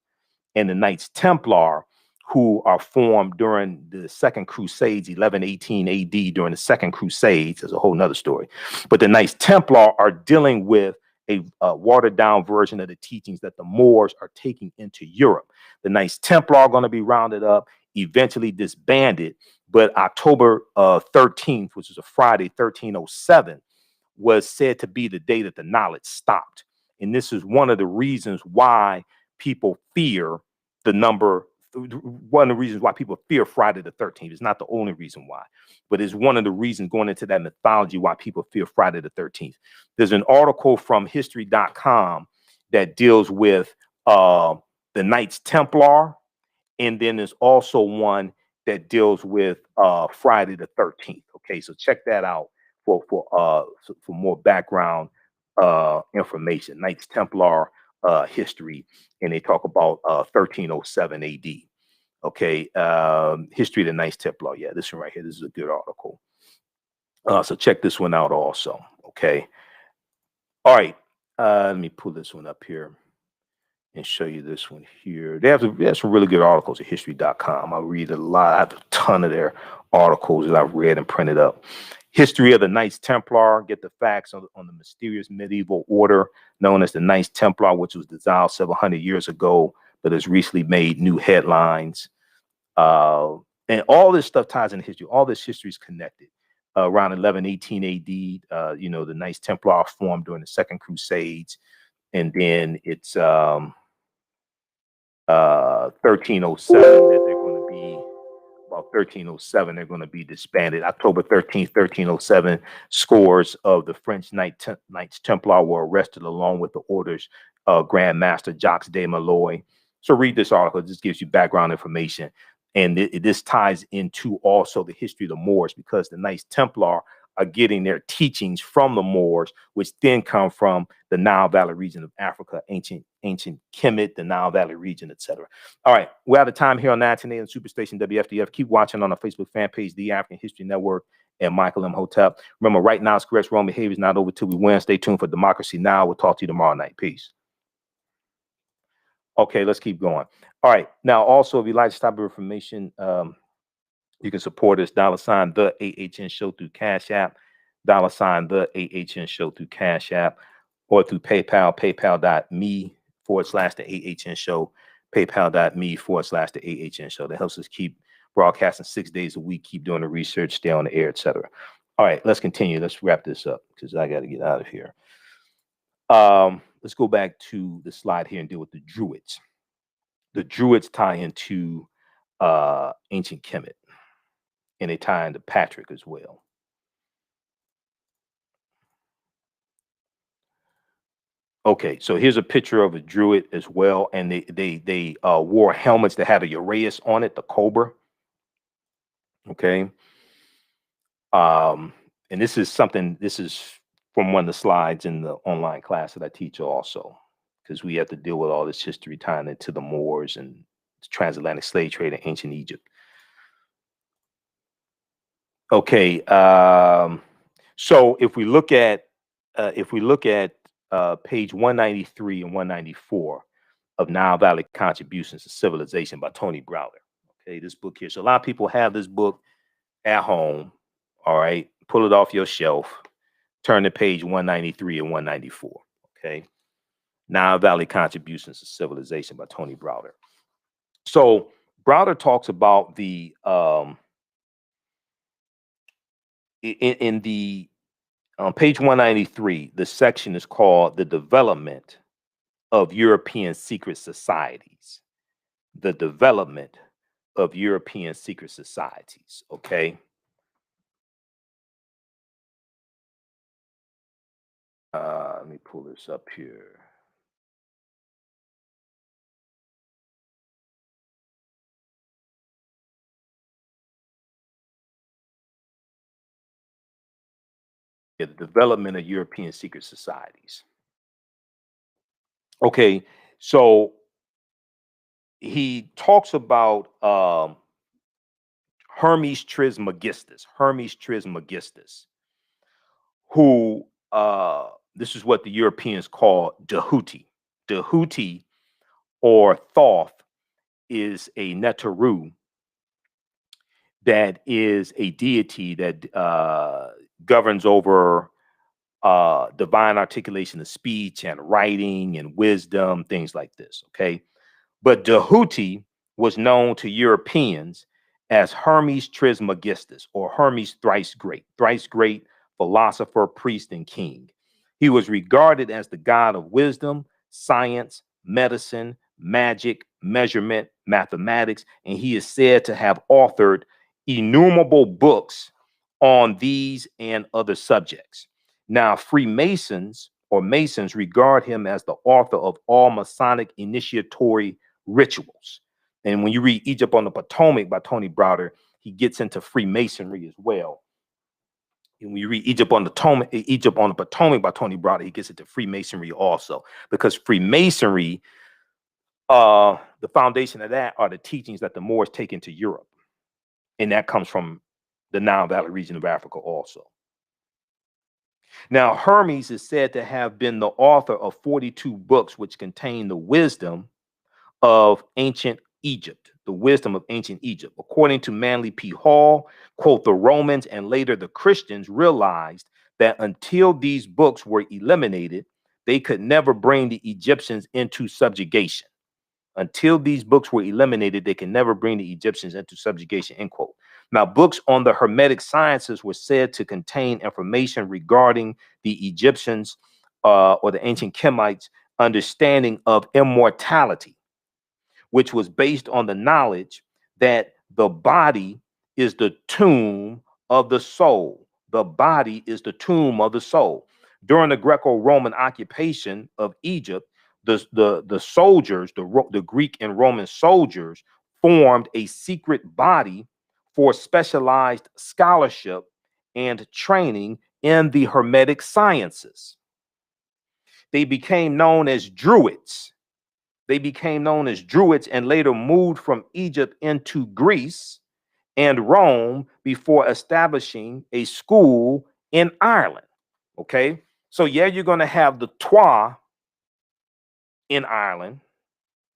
And the Knights Templar, who are formed during the Second Crusades, 1118 AD, during the Second Crusades, is a whole nother story. But the Knights Templar are dealing with a watered down version of the teachings that the Moors are taking into Europe. The Knights Templar are going to be rounded up, eventually disbanded. But October 13th, which is a Friday, 1307, was said to be the day that the knowledge stopped. And this is one of the reasons why people fear the number. One of the reasons why people fear Friday the 13th. It's not the only reason why, but it's one of the reasons going into that mythology why people fear Friday the 13th. There's an article from history.com that deals with the Knights Templar. And then there's also one that deals with Friday the 13th. Okay, so check that out for more background information. Knights Templar history, and they talk about 1307 AD. Okay, history of the Knights Templar. Yeah, this one right here. This is a good article. So check this one out also. Okay. All right. Let me pull this one up here and show you this one here. They have some really good articles at history.com. I read a lot. I have a ton of their articles that I've read and printed up. History of the Knights Templar. Get the facts on the mysterious medieval order known as the Knights Templar, which was dissolved several hundred years ago, but has recently made new headlines. And all this stuff ties into history. All this history is connected. Around 1118 AD, the Knights Templar formed during the Second Crusades. And then it's 1307 that they're going to be, about 1307, they're going to be disbanded. October 13th, 1307, scores of the French Knights Templar were arrested along with the order's Grand Master Jacques de Molay. So read this article. This gives you background information. And this ties into also the history of the Moors, because the Knights Templar are getting their teachings from the Moors, which then come from the Nile Valley region of Africa, ancient Kemet, the Nile Valley region, etc. All right, we're out of time here on 910 AM Superstation WFDF. Keep watching on our Facebook fan page, The African History Network, and Michael Imhotep. Remember, right now, it's correct wrong behavior is not over till we win. Stay tuned for Democracy Now! We'll talk to you tomorrow night. Peace. Okay, let's keep going. All right, now also, if you'd like to stop information, you can support us, $sign TheAHNShow through Cash App. $ the AHN show through Cash App or through PayPal, paypal.me/the AHN show, paypal.me/the AHN show. That helps us keep broadcasting 6 days a week, keep doing the research, stay on the air, etc. All right, let's continue. Let's wrap this up because I got to get out of here. Let's go back to the slide here and deal with the Druids. The Druids tie into ancient Kemet, and they tie into Patrick as well. Okay, so here's a picture of a Druid as well, and they wore helmets that had a Uraeus on it, the cobra. Okay, and this is from one of the slides in the online class that I teach also, because we have to deal with all this history tying into the Moors and the transatlantic slave trade in ancient Egypt. Okay, so if we look at page 193 and 194 of Nile Valley Contributions to Civilization by Tony Browder. Okay, this book here. So a lot of people have this book at home. All right, pull it off your shelf, turn to page 193 and 194. Okay, Nile Valley Contributions to Civilization by Tony Browder. So Browder talks about the on page 193, the section is called The Development of European Secret Societies. The development of European secret societies. Okay. Let me pull this up here. The development of European secret societies. Okay, so he talks about Hermes Trismegistus, who this is what the Europeans call Dahuti. Dahuti or Thoth is a Neteru that is a deity that governs over divine articulation of speech and writing and wisdom, things like this. Okay, but Dahuti was known to Europeans as Hermes Trismegistus, or Hermes thrice great philosopher, priest, and king. He was regarded as the god of wisdom, science, medicine, magic, measurement, mathematics, and he is said to have authored innumerable books on these and other subjects. Now, Freemasons or Masons regard him as the author of all Masonic initiatory rituals. And when you read Egypt on the Potomac by Tony Browder, he gets into Freemasonry as well. And when you read Egypt on the Potomac by Tony Browder, he gets into Freemasonry also, because Freemasonry, the foundation of that are the teachings that the Moors take into Europe. And that comes from the Nile Valley region of Africa also. Now, Hermes is said to have been the author of 42 books which contain the wisdom of ancient Egypt, According to Manly P. Hall, quote, the Romans and later the Christians realized that until these books were eliminated, they could never bring the Egyptians into subjugation. Until these books were eliminated, they can never bring the Egyptians into subjugation, end quote. Now, books on the Hermetic sciences were said to contain information regarding the Egyptians or the ancient Kemites' understanding of immortality, which was based on the knowledge that the body is the tomb of the soul. The body is the tomb of the soul. During the Greco-Roman occupation of Egypt, the soldiers, the Greek and Roman soldiers, formed a secret body for specialized scholarship and training in the Hermetic sciences. They became known as Druids. And later moved from Egypt into Greece and Rome before establishing a school in Ireland. Okay, so yeah, you're going to have the Twa in Ireland,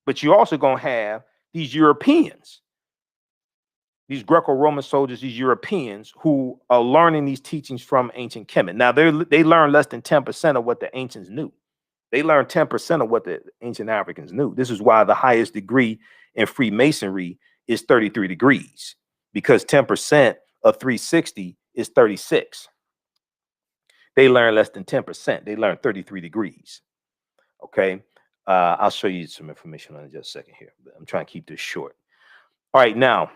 but you're also going to have these Europeans these Greco-Roman soldiers, these Europeans who are learning these teachings from ancient Kemet. Now, they learn less than 10% of what the ancients knew. They learned 10% of what the ancient Africans knew. This is why the highest degree in Freemasonry is 33 degrees, because 10% of 360 is 36. They learn less than 10%. They learn 33 degrees. Okay. I'll show you some information on it in just a second here, but I'm trying to keep this short. All right. Now,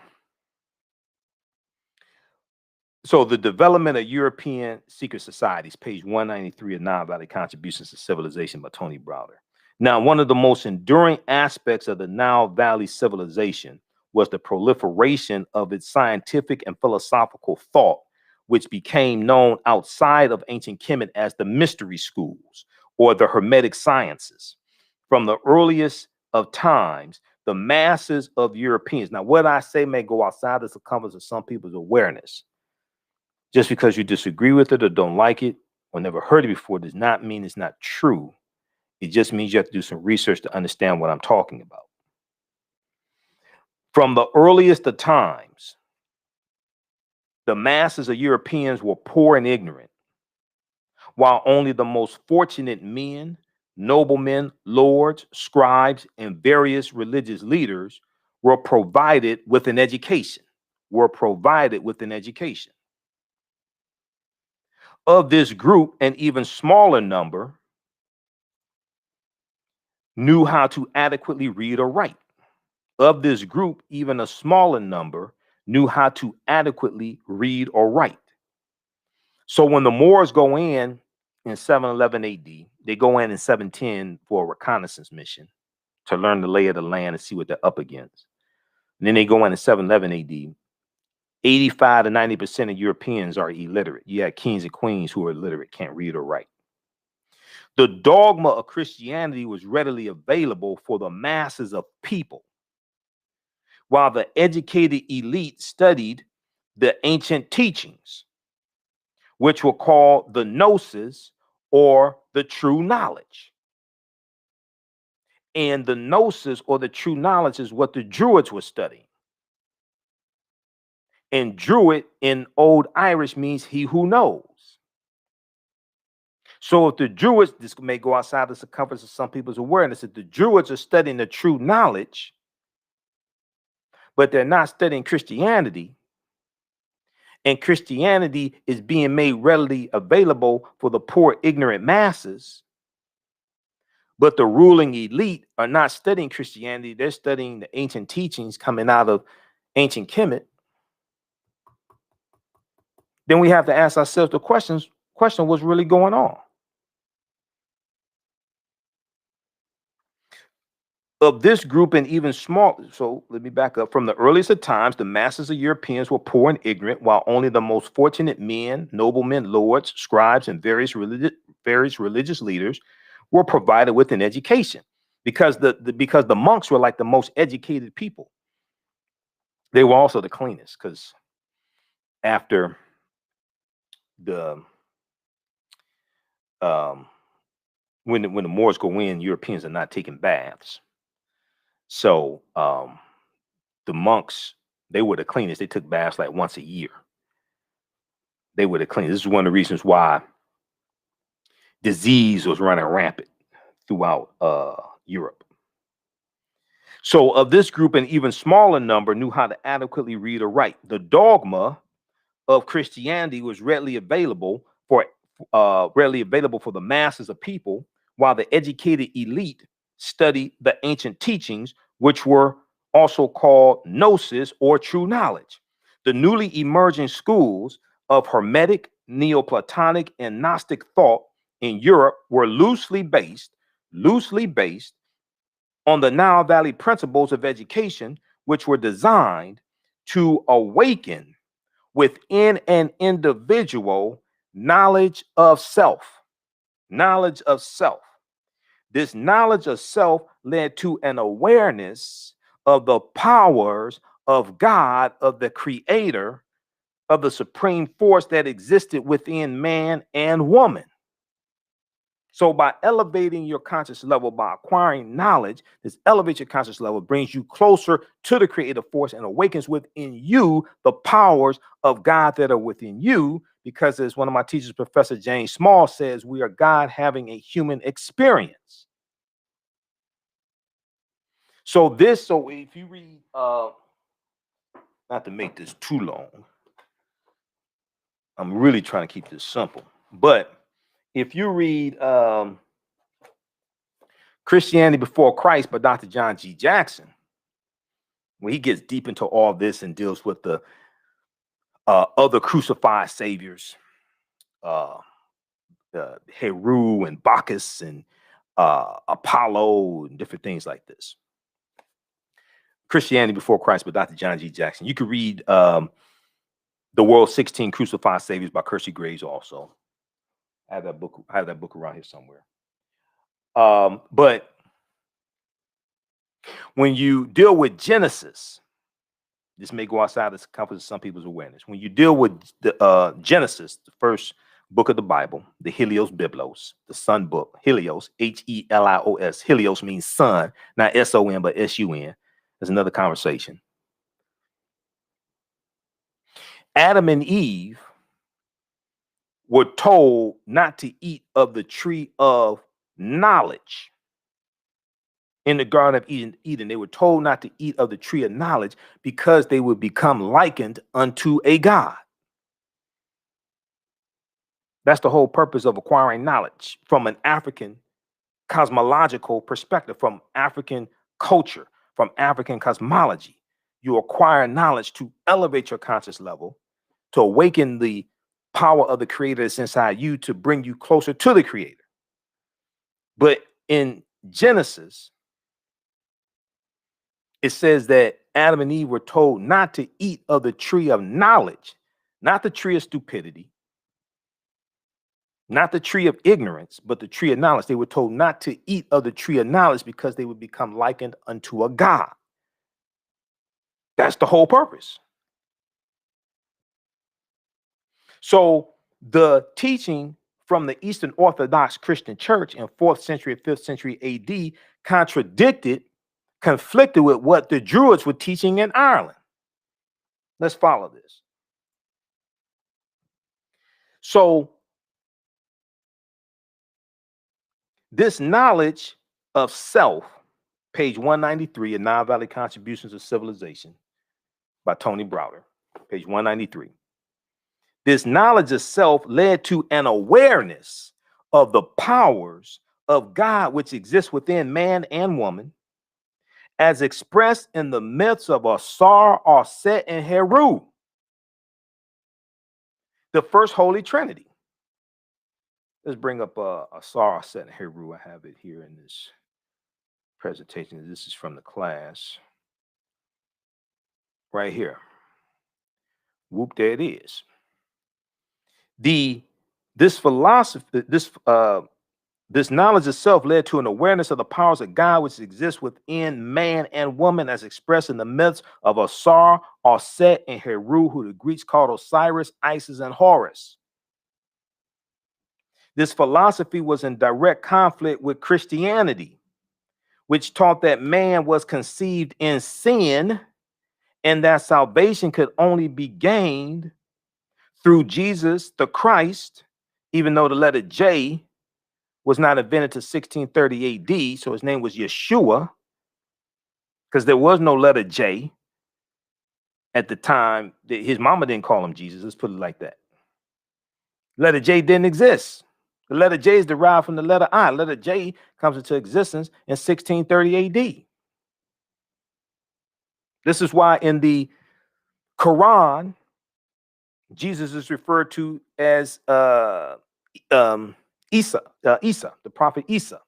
so the development of European secret societies, page 193 of Nile Valley Contributions to Civilization by Tony Browder. Now, one of the most enduring aspects of the Nile Valley civilization was the proliferation of its scientific and philosophical thought, which became known outside of ancient Kemet as the mystery schools or the Hermetic sciences. From the earliest of times, the masses of Europeans, now what I say may go outside the circumference of some people's awareness. Just because you disagree with it or don't like it or never heard it before does not mean it's not true. It just means you have to do some research to understand what I'm talking about. From the earliest of times, the masses of Europeans were poor and ignorant, while only the most fortunate men, noblemen, lords, scribes, and various religious leaders were provided with an education. Of this group, an even smaller number knew how to adequately read or write. Of this group, even a smaller number knew how to adequately read or write. So when the Moors go in 711 AD, they go in 710 for a reconnaissance mission to learn the lay of the land and see what they're up against. And then they go in 711 AD. 85 to 90% of Europeans are illiterate. You have kings and queens who are illiterate, can't read or write. The dogma of Christianity was readily available for the masses of people, while the educated elite studied the ancient teachings, which were called the gnosis or the true knowledge. And the gnosis or the true knowledge is what the Druids were studying. And Druid in Old Irish means he who knows. So if the Druids, this may go outside the circumference of some people's awareness, if the Druids are studying the true knowledge, but they're not studying Christianity, and Christianity is being made readily available for the poor, ignorant masses, but the ruling elite are not studying Christianity, they're studying the ancient teachings coming out of ancient Kemet, then we have to ask ourselves the question, what's really going on? Of this group and even small, so let me back up. From the earliest of times, the masses of Europeans were poor and ignorant, while only the most fortunate men, noblemen, lords, scribes, and various religious leaders were provided with an education, because the monks were like the most educated people. They were also the cleanest, because after the when the Moors go in, Europeans are not taking baths. So the monks, they were the cleanest. They took baths like once a year. They were the cleanest. This is one of the reasons why disease was running rampant throughout Europe. So of this group, an even smaller number knew how to adequately read or write. The dogma of Christianity was readily available for the masses of people, while the educated elite studied the ancient teachings, which were also called gnosis or true knowledge. The newly emerging schools of Hermetic, Neoplatonic, and Gnostic thought in Europe were loosely based on the Nile Valley principles of education, which were designed to awaken within an individual knowledge of self. Knowledge of self. This knowledge of self led to an awareness of the powers of God, of the Creator, of the supreme force that existed within man and woman. So by elevating your conscious level, by acquiring knowledge, this elevate your conscious level brings you closer to the creative force and awakens within you the powers of God that are within you. Because as one of my teachers, Professor James Small, says, we are God having a human experience. So if you read, not to make this too long, I'm really trying to keep this simple, but if you read Christianity Before Christ by Dr. John G. Jackson, when he gets deep into all this and deals with the other crucified saviors, Heru and Bacchus and Apollo and different things like this. Christianity Before Christ by Dr. John G. Jackson. You could read The World's 16 Crucified Saviors by Kersey Graves also. I have that book around here somewhere. But when you deal with Genesis, this may go outside the compass of some people's awareness. When you deal with the Genesis, the first book of the Bible, the Helios Biblos, the sun book, Helios, Helios. Helios means sun, not S-O-N, but S-U-N. There's another conversation. Adam and Eve were told not to eat of the tree of knowledge. In the Garden of Eden, they were told not to eat of the tree of knowledge because they would become likened unto a god. That's the whole purpose of acquiring knowledge from an African cosmological perspective, from African culture, from African cosmology. You acquire knowledge to elevate your conscious level, to awaken the power of the creator that's inside you, to bring you closer to the creator. But in Genesis, it says that Adam and Eve were told not to eat of the tree of knowledge, not the tree of stupidity, not the tree of ignorance, but the tree of knowledge. They were told not to eat of the tree of knowledge because they would become likened unto a god. That's the whole purpose. So the teaching from the Eastern Orthodox Christian Church in 4th century, 5th century AD conflicted with what the Druids were teaching in Ireland. Let's follow this. So this knowledge of self, page 193 in Nile Valley Contributions of Civilization by Tony Browder, page 193. This knowledge of self led to an awareness of the powers of God which exist within man and woman, as expressed in the myths of Asar, Set, and Heru, the first Holy Trinity. Let's bring up Asar, Set, and Heru. I have it here in this presentation. This is from the class. Right here. Whoop, there it is. This philosophy, this knowledge of self led to an awareness of the powers of God which exist within man and woman, as expressed in the myths of Asar, Set, and Heru, who the Greeks called Osiris, Isis, and Horus. This philosophy was in direct conflict with Christianity, which taught that man was conceived in sin and that salvation could only be gained through Jesus the Christ, even though the letter J was not invented to 1630 AD, so his name was Yeshua, because there was no letter J at the time. His mama didn't call him Jesus. Let's put it like that. Letter J didn't exist. The letter J is derived from the letter I. Letter J comes into existence in 1630 AD. This is why in the Quran, Jesus is referred to as Isa, the prophet Isa,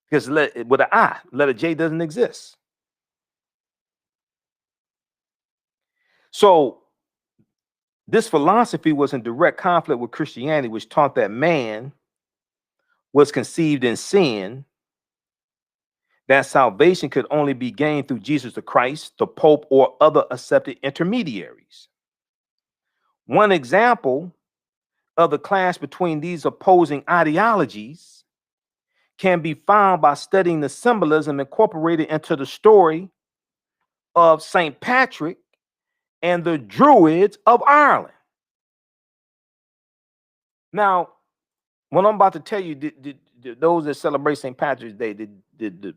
because with an I, letter J doesn't exist. So this philosophy was in direct conflict with Christianity, which taught that man was conceived in sin, that salvation could only be gained through Jesus the Christ, the Pope, or other accepted intermediaries. One example of the clash between these opposing ideologies can be found by studying the symbolism incorporated into the story of St. Patrick and the Druids of Ireland. Now, what I'm about to tell you, did those that celebrate St. Patrick's Day, did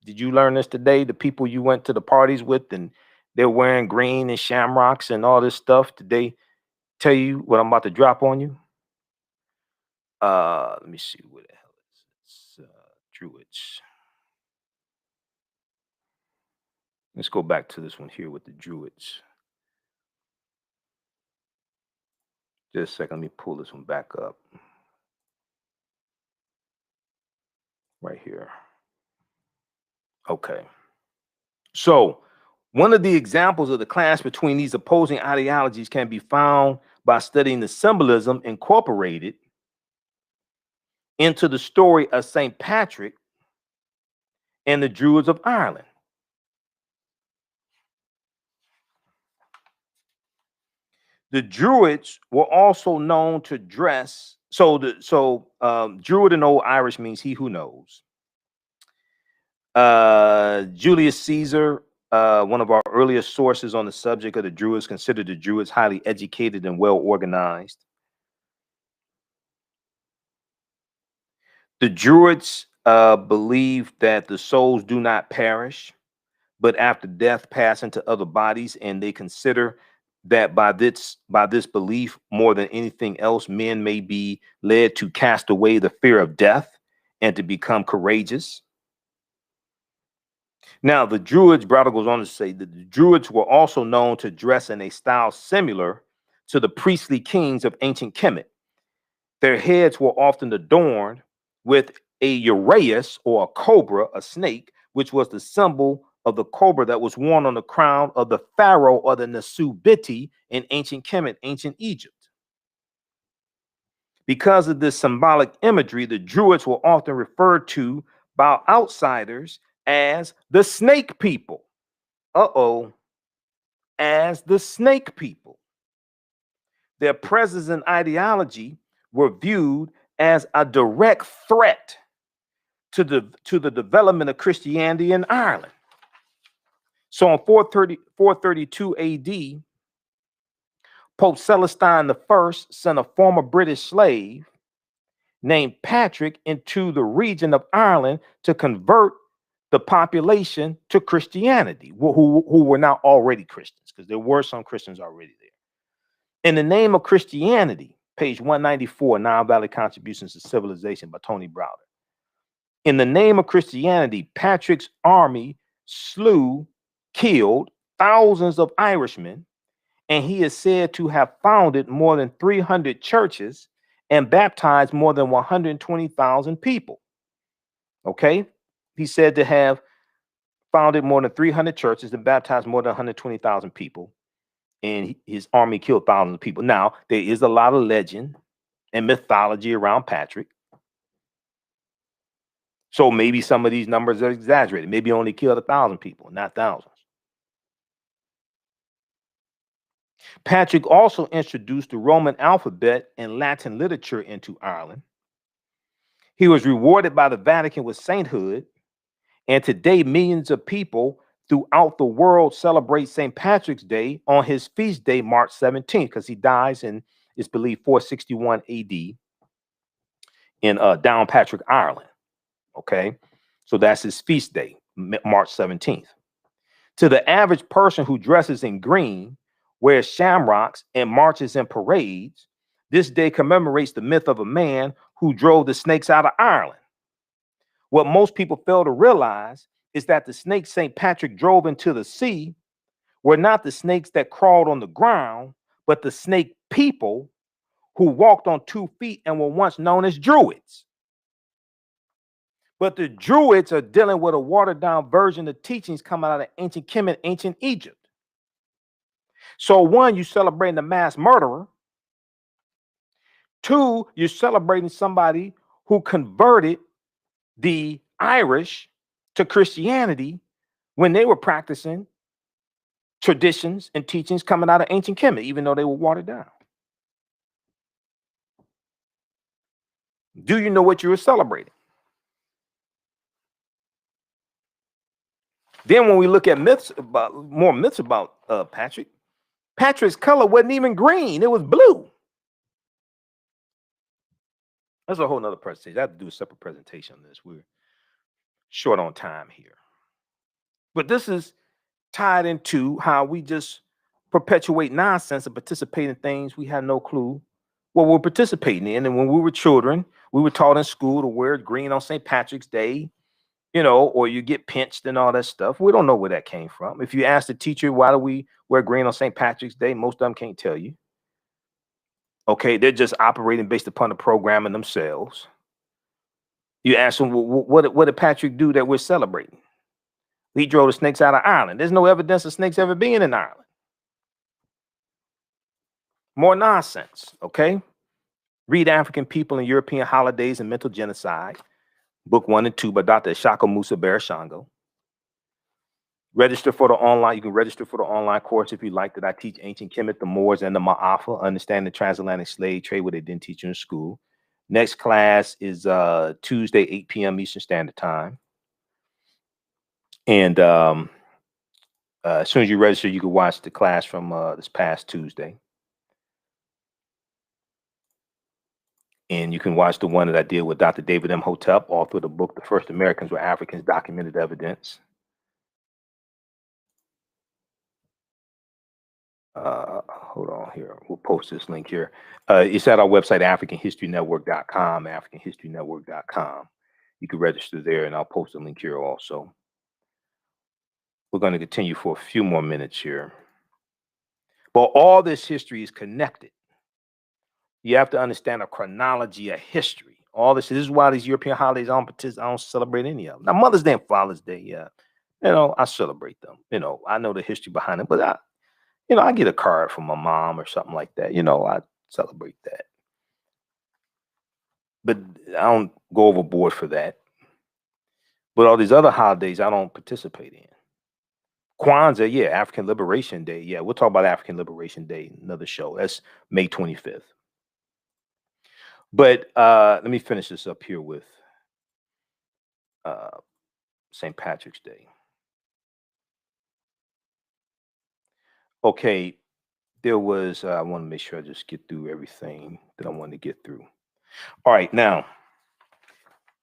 you learn this today? The people you went to the parties with and they're wearing green and shamrocks and all this stuff, did they tell you what I'm about to drop on you? Let me see, where the hell is this? Druids. Let's go back to this one here with the Druids. Just a second, let me pull this one back up. Right here. Okay. So one of the examples of the clash between these opposing ideologies can be found by studying the symbolism incorporated into the story of St. Patrick and the Druids of Ireland. The Druids were also known to dress. Druid in Old Irish means he who knows. Julius Caesar, one of our earliest sources on the subject of the Druids, considered the Druids highly educated and well organized. The Druids believed that the souls do not perish, but after death pass into other bodies, and they consider that by this belief, more than anything else, men may be led to cast away the fear of death and to become courageous. Now, the Druids, Browder goes on to say that the Druids were also known to dress in a style similar to the priestly kings of ancient Kemet. Their heads were often adorned with a uraeus, or a cobra, a snake, which was the symbol of the cobra that was worn on the crown of the pharaoh or the Nasubiti in ancient Kemet, ancient Egypt. Because of this symbolic imagery, the Druids were often referred to by outsiders as the snake people. As the snake people. Their presence and ideology were viewed as a direct threat to the development of Christianity in Ireland. So in 432 AD, Pope Celestine I sent a former British slave named Patrick into the region of Ireland to convert the population to Christianity, who were not already Christians, because there were some Christians already there. In the name of Christianity, page 194, Nile Valley Contributions to Civilization by Tony Browder. In the name of Christianity, Patrick's army killed thousands of Irishmen, and he is said to have founded more than 300 churches and baptized more than 120,000 people. Okay? He's said to have founded more than 300 churches and baptized more than 120,000 people, and his army killed thousands of people. Now, there is a lot of legend and mythology around Patrick. So maybe some of these numbers are exaggerated. Maybe only killed 1,000 people, not thousands. Patrick also introduced the Roman alphabet and Latin literature into Ireland. He was rewarded by the Vatican with sainthood, and today millions of people throughout the world celebrate St. Patrick's Day on his feast day, March 17th, because he dies in, it's believed, 461 AD in Downpatrick, Ireland. Okay, so that's his feast day, March 17th. To the average person who dresses in green, wears shamrocks, and marches in parades, this day commemorates the myth of a man who drove the snakes out of Ireland. What most people fail to realize is that the snakes St. Patrick drove into the sea were not the snakes that crawled on the ground, but the snake people who walked on 2 feet and were once known as Druids. But the Druids are dealing with a watered down version of teachings coming out of ancient Kemet, ancient Egypt. So 1, you're celebrating a mass murderer. 2, you're celebrating somebody who converted the Irish to Christianity when they were practicing traditions and teachings coming out of ancient Kemet, even though they were watered down. Do you know what you were celebrating? Then when we look at more myths about Patrick's color wasn't even green, it was blue. That's a whole nother presentation. I have to do a separate presentation on this. We're short on time here. But this is tied into how we just perpetuate nonsense and participate in things we have no clue what we're participating in. And when we were children, we were taught in school to wear green on St. Patrick's Day, or you get pinched and all that stuff. We don't know where that came from. If you ask the teacher, why do we wear green on St. Patrick's Day? Most of them can't tell you. Okay, they're just operating based upon the programming themselves. You ask them, what did Patrick do that we're celebrating? He drove the snakes out of Ireland. There's no evidence of snakes ever being in Ireland. More nonsense, okay? Read African People and European Holidays and Mental Genocide, book 1 and 2 by Dr. Ishaka Musa Barashango. Register for the online. You can register for the online course if you like that. I teach ancient Kemet, the Moors, and the Ma'afa, understanding the transatlantic slave trade, what they didn't teach you in school. Next class is Tuesday, 8 p.m. Eastern Standard Time. And as soon as you register, you can watch the class from this past Tuesday. And you can watch the one that I did with Dr. David Imhotep, author of the book, The First Americans Were Africans, Documented Evidence. Hold on here. We'll post this link here. It's at our website, AfricanHistoryNetwork.com, AfricanHistoryNetwork.com. You can register there, and I'll post a link here also. We're going to continue for a few more minutes here. But all this history is connected. You have to understand a chronology of history. All this is why these European holidays, I don't celebrate any of them. Now, Mother's Day and Father's Day, yeah, I celebrate them. I know the history behind them, but I get a card from my mom or something like that. I celebrate that. But I don't go overboard for that. But all these other holidays, I don't participate in. Kwanzaa, yeah, African Liberation Day. Yeah, we'll talk about African Liberation Day, another show. That's May 25th. But let me finish this up here with St. Patrick's Day. Okay, there was, I want to make sure I just get through everything that I want to get through. All right, now,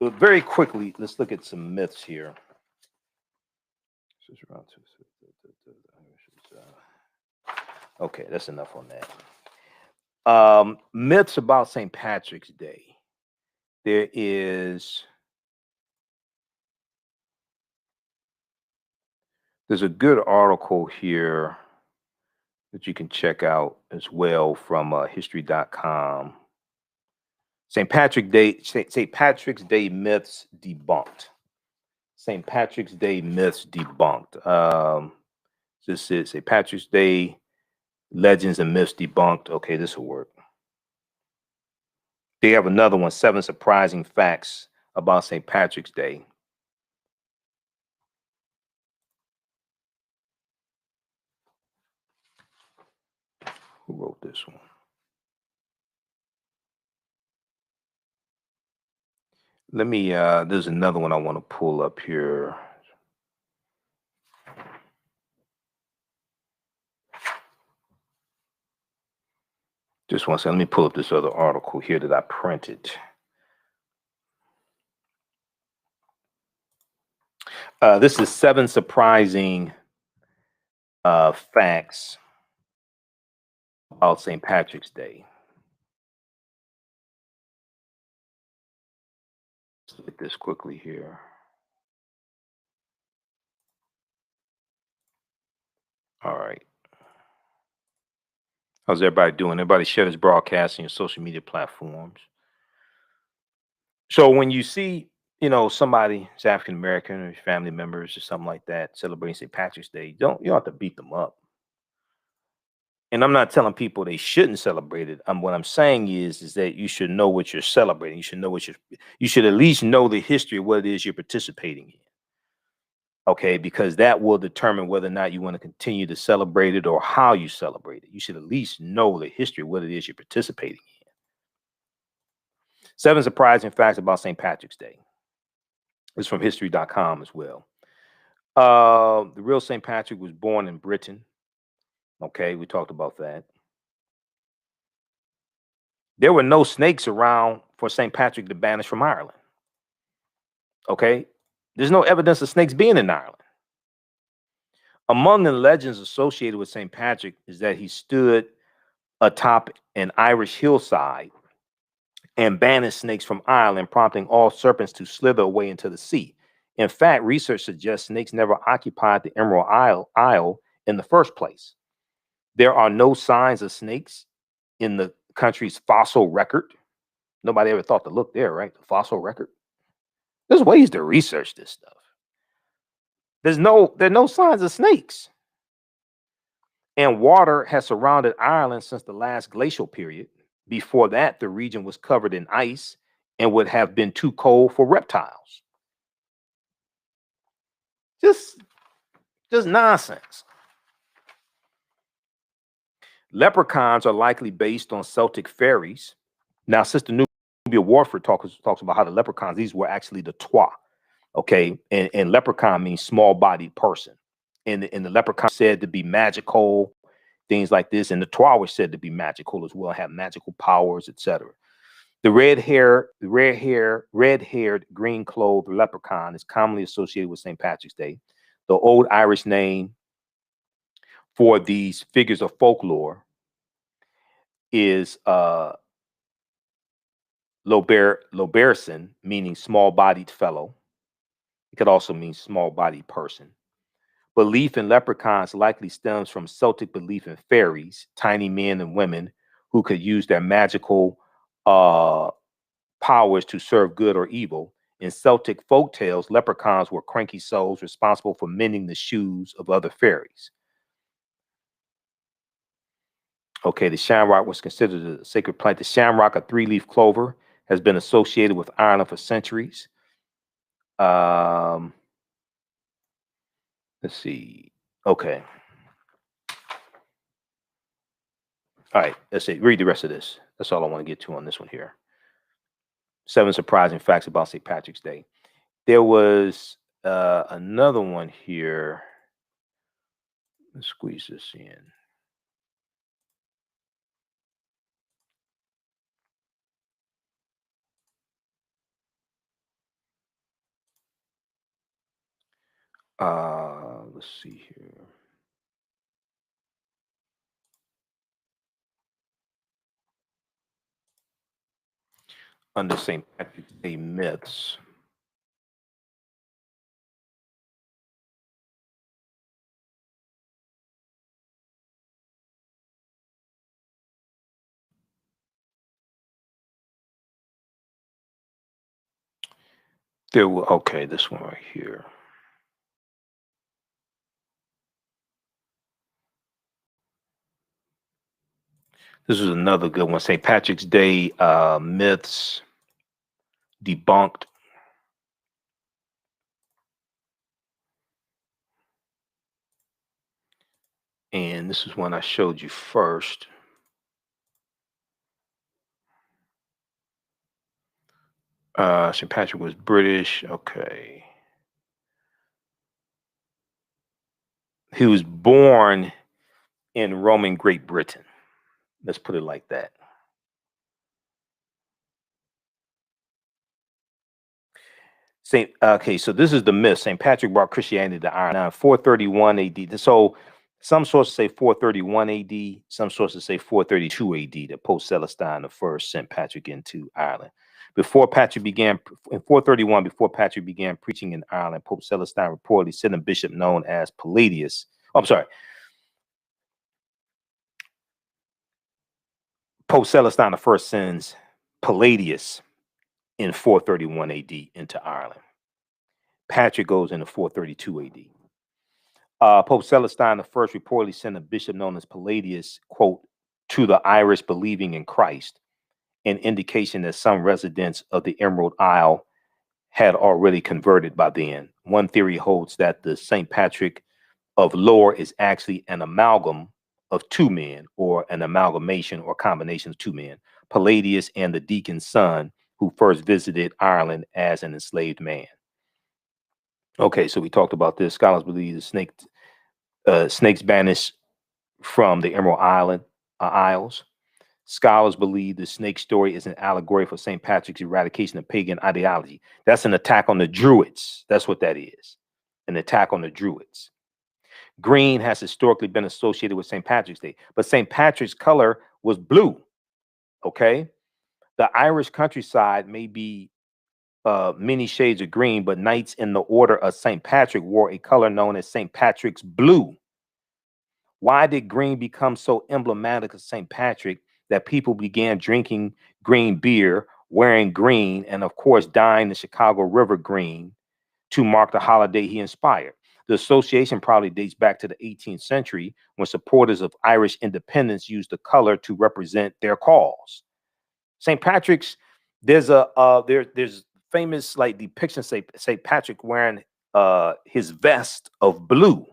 very quickly, let's look at some myths here. Okay, that's enough on that. Myths about St. Patrick's Day. There's a good article here that you can check out as well from history.com. St. Patrick's Day myths debunked. St. Patrick's Day myths debunked. This is St. Patrick's Day legends and myths debunked. Okay, this will work. They have another one, 7 surprising facts about St. Patrick's Day. Who wrote this one? Let me, there's another one I want to pull up here. Just one second. Let me pull up this other article here that I printed. This is 7 surprising facts about St. Patrick's Day. Let's look at this quickly here. All right. How's everybody doing? Everybody share this broadcast on your social media platforms. So when you see, somebody is African American or family members or something like that celebrating St. Patrick's Day, you don't have to beat them up. And I'm not telling people they shouldn't celebrate it. What I'm saying is that you should know what you're celebrating. You should know you should at least know the history of what it is you're participating in. Okay, because that will determine whether or not you want to continue to celebrate it or how you celebrate it. You should at least know the history of what it is you're participating in. 7 surprising facts about St. Patrick's Day. It's from history.com as well. The real St. Patrick was born in Britain. Okay, we talked about that. There were no snakes around for St. Patrick to banish from Ireland. Okay, there's no evidence of snakes being in Ireland. Among the legends associated with St. Patrick is that he stood atop an Irish hillside and banished snakes from Ireland, prompting all serpents to slither away into the sea. In fact, research suggests snakes never occupied the Emerald Isle in the first place. There are no signs of snakes in the country's fossil record. Nobody ever thought to look there, right? The fossil record. There's ways to research this stuff. There are no signs of snakes. And water has surrounded Ireland since the last glacial period. Before that, the region was covered in ice and would have been too cold for reptiles. Just nonsense. Leprechauns are likely based on Celtic fairies. Now, Sister Nubia Warford talks about how the leprechauns, these were actually the twa. Okay, and leprechaun means small-bodied person. And the leprechaun said to be magical, things like this. And the twa were said to be magical as well, have magical powers, etc. The red-haired, green-clothed leprechaun is commonly associated with St. Patrick's Day. The old Irish name for these figures of folklore is Loberson, meaning small-bodied fellow. It could also mean small-bodied person. Belief in leprechauns likely stems from Celtic belief in fairies, tiny men and women who could use their magical powers to serve good or evil. In Celtic folk tales, leprechauns were cranky souls responsible for mending the shoes of other fairies. Okay, the shamrock was considered a sacred plant. The shamrock, a three-leaf clover, has been associated with Ireland for centuries. Let's see. Okay. All right, let's see. Read the rest of this. That's all I want to get to on this one here. 7 surprising facts about St. Patrick's Day. There was another one here. Let's squeeze this in. Let's see here. Under St. Patrick's Day myths. There were, okay, this one right here. This is another good one. St. Patrick's Day myths debunked. And this is one I showed you first. St. Patrick was British. Okay. He was born in Roman Great Britain. Let's put it like that. Okay, so this is the myth. St. Patrick brought Christianity to Ireland. Now, 431 AD. So some sources say 431 AD. Some sources say 432 AD, that Pope Celestine I sent Patrick into Ireland. Before Patrick began, in 431, before Patrick began preaching in Ireland, Pope Celestine reportedly sent a bishop known as Palladius. Oh, I'm sorry. Pope Celestine I sends Palladius in 431 AD into Ireland. Patrick goes into 432 AD. Pope Celestine I reportedly sent a bishop known as Palladius, quote, to the Irish believing in Christ, an indication that some residents of the Emerald Isle had already converted by then. One theory holds that the St. Patrick of lore is actually an amalgam of two men, or an amalgamation or combination of two men, Palladius and the deacon's son, who first visited Ireland as an enslaved man. Okay, so we talked about this. Scholars believe the snakes banished from the Emerald Isles. Scholars believe the snake story is an allegory for St. Patrick's eradication of pagan ideology. That's an attack on the Druids. That's what that is. An attack on the Druids. Green has historically been associated with St. Patrick's Day, but St. Patrick's color was blue. Okay. The Irish countryside may be many shades of green, but knights in the order of St. Patrick wore a color known as St. Patrick's blue. Why did green become so emblematic of St. Patrick that people began drinking green beer, wearing green, and of course, dyeing the Chicago River green to mark the holiday he inspired? The association probably dates back to the 18th century when supporters of Irish independence used the color to represent their cause. St. Patrick's, there's famous like depiction of St. Patrick wearing his vest of blue.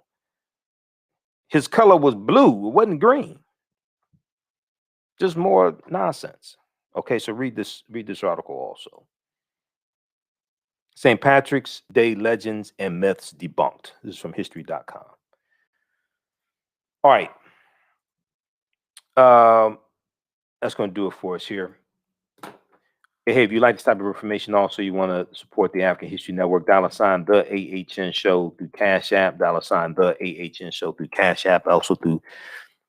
His color was blue, it wasn't green. Just more nonsense. Okay, so read this article also. St. Patrick's Day legends and myths debunked. This is from history.com. All right. That's going to do it for us here. Hey, if you like this type of information, also you want to support the African History Network, $ the AHN Show through Cash App, $ the AHN Show through Cash App, also through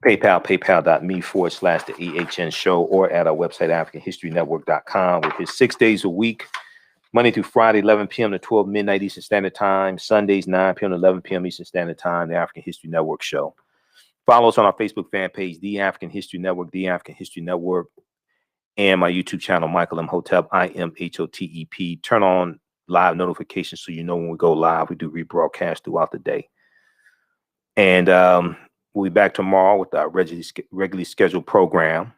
PayPal, paypal.me/the AHN Show, or at our website, AfricanHistoryNetwork.com. We're here 6 days a week, Monday through Friday, 11 p.m. to 12 midnight Eastern Standard Time, Sundays, 9 p.m. to 11 p.m. Eastern Standard Time, the African History Network Show. Follow us on our Facebook fan page, The African History Network, The African History Network, and my YouTube channel, Michael Imhotep, IMHOTEP. Turn on live notifications so you know when we go live. We do rebroadcast throughout the day. And we'll be back tomorrow with our regularly scheduled program,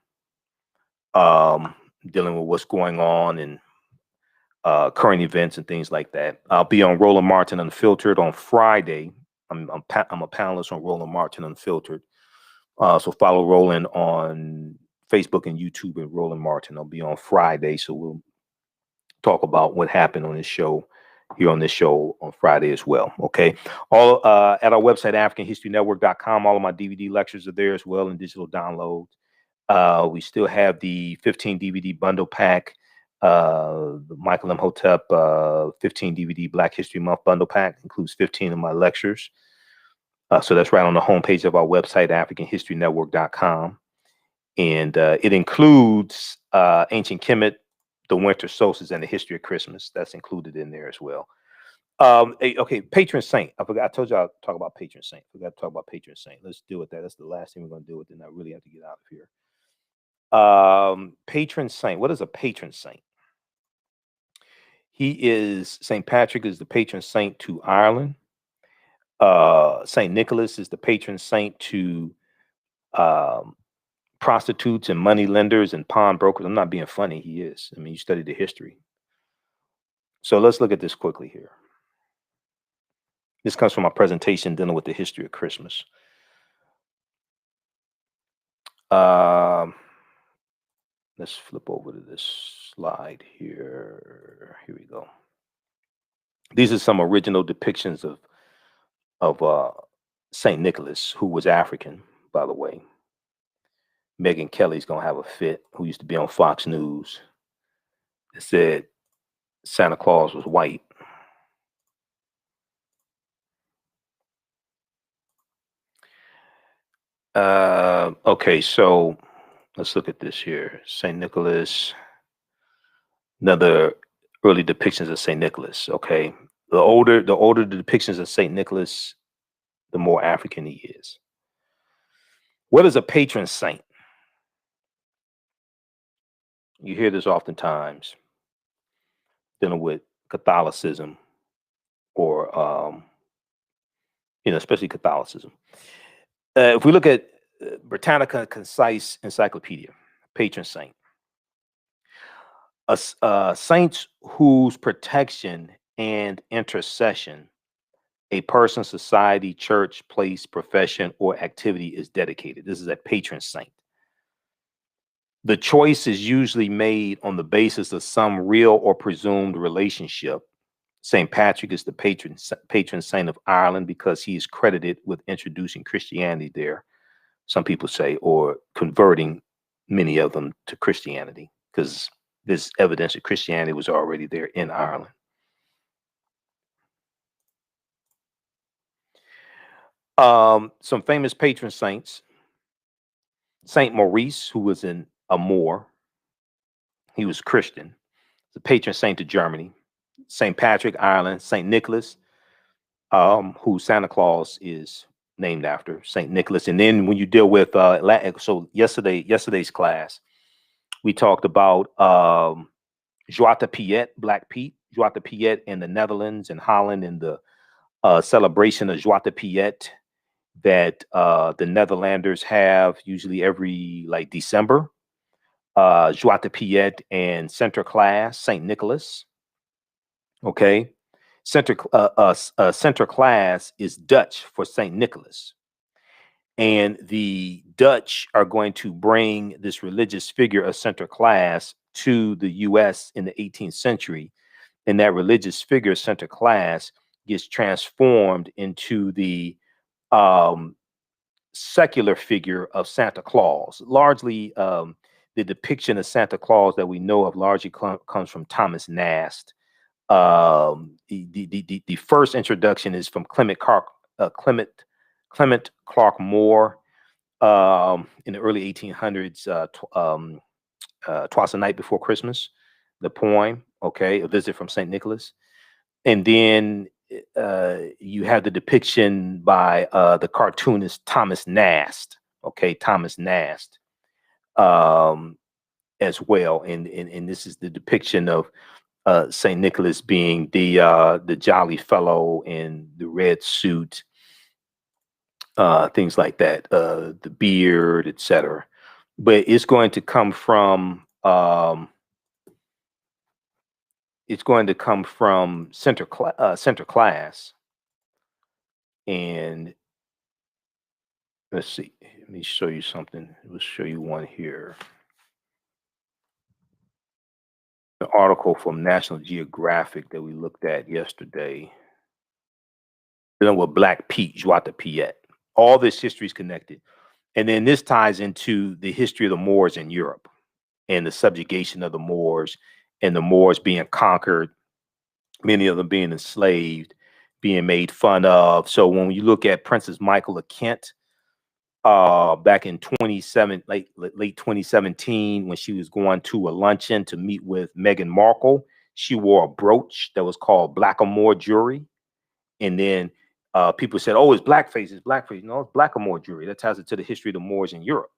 dealing with what's going on and current events and things like that. I'll be on Roland Martin Unfiltered on Friday. I'm a panelist on Roland Martin Unfiltered. So follow Roland on Facebook and YouTube and Roland Martin. I'll be on Friday, so we'll talk about what happened on this show here on this show on Friday as well. Okay, all at our website, AfricanHistoryNetwork.com. All of my DVD lectures are there as well in digital downloads. We still have the 15 DVD bundle pack, the Michael Imhotep 15 DVD Black History Month bundle pack, includes 15 of my lectures. So that's right on the homepage of our website, AfricanHistoryNetwork.com. And it includes Ancient Kemet, the Winter Solstice, and the History of Christmas. That's included in there as well. Okay, Patron Saint. I forgot. I told you I'll talk about Patron Saint. I forgot to talk about Patron Saint. Let's deal with that. That's the last thing we're going to deal with. Then I really have to get out of here. Patron Saint. What is a patron saint? St. Patrick is the patron saint to Ireland. St. Nicholas is the patron saint to prostitutes and money lenders and pawnbrokers. I'm not being funny. He is. I mean, you study the history. So let's look at this quickly here. This comes from my presentation dealing with the history of Christmas. Let's flip over to this slide here. Here we go. These are some original depictions of St. Nicholas, who was African, by the way. Megyn Kelly's gonna have a fit, who used to be on Fox News. It said Santa Claus was white. Okay, so let's look at this here. St. Nicholas, another early depictions of St. Nicholas. Okay, the older the depictions of St. Nicholas, the more African he is. What is a patron saint? You hear this oftentimes dealing with Catholicism or, especially Catholicism. If we look at Britannica Concise Encyclopedia, patron saint, saints whose protection and intercession a person, society, church, place, profession, or activity is dedicated. This is a patron saint. The choice is usually made on the basis of some real or presumed relationship, St. Patrick is the patron saint of Ireland because he is credited with introducing Christianity there, some people say, or converting many of them to Christianity, because there's evidence that Christianity was already there in Ireland. Some famous patron saints. Saint Maurice, who was a Moor. He was Christian. The patron saint of Germany. St. Patrick, Ireland. St. Nicholas, who Santa Claus is named after, St. Nicholas. And then when you deal with so yesterday's class, we talked about Zwarte Piet, Black Pete, Zwarte Piet in the Netherlands and Holland, and the celebration of Zwarte Piet that the Netherlanders have usually every like December. Zwarte Piet and Sinterklaas, St. Nicholas. Okay. Sinterklaas is Dutch for St. Nicholas. And the Dutch are going to bring this religious figure of Sinterklaas to the US in the 18th century. And that religious figure, Sinterklaas, gets transformed into the secular figure of Santa Claus. Largely, the depiction of Santa Claus that we know of largely comes from Thomas Nast. The first introduction is from Clement Clark Moore in the early 1800s. Twice a Night Before Christmas, the poem. Okay, a visit from St. Nicholas, and then you have the depiction by the cartoonist Thomas Nast. Okay, Thomas Nast as well, and this is the depiction of St. Nicholas being the jolly fellow in the red suit, things like that, the beard, etc. But it's going to come from Sinterklaas, and let's see. Let me show you something. We'll show you one here. The article from National Geographic that we looked at yesterday. Dealing with Black Pete, Zwarte Piet. All this history is connected. And then this ties into the history of the Moors in Europe and the subjugation of the Moors and the Moors being conquered, many of them being enslaved, being made fun of. So when you look at Princess Michael of Kent, back in late 2017, when she was going to a luncheon to meet with Meghan Markle, she wore a brooch that was called blackamoor jewelry. And then people said, oh, it's blackface, it's blackface. No, it's blackamoor jewelry. That ties it to the history of the Moors in Europe.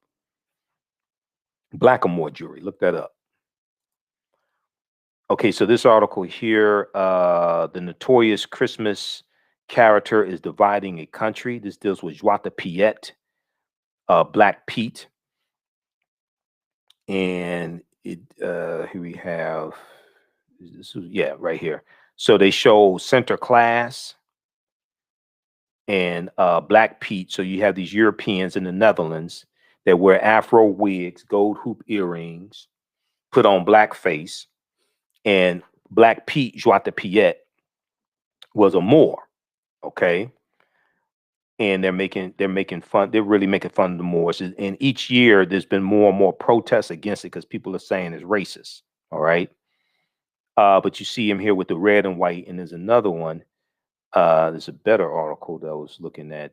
Blackamoor jewelry, look that up. Okay, so this article here, the notorious Christmas character is dividing a country. This deals with Zwarte Piet, Black Pete. And here we have, right here. So they show Sinterklaas and Black Pete. So you have these Europeans in the Netherlands that wear Afro wigs, gold hoop earrings, put on blackface. And Black Pete, Zwarte Piet, was a Moor, okay? And they're really making fun of the Moors. And each year there's been more and more protests against it because people are saying it's racist, all right? But you see him here with the red and white, and there's another one. There's a better article that I was looking at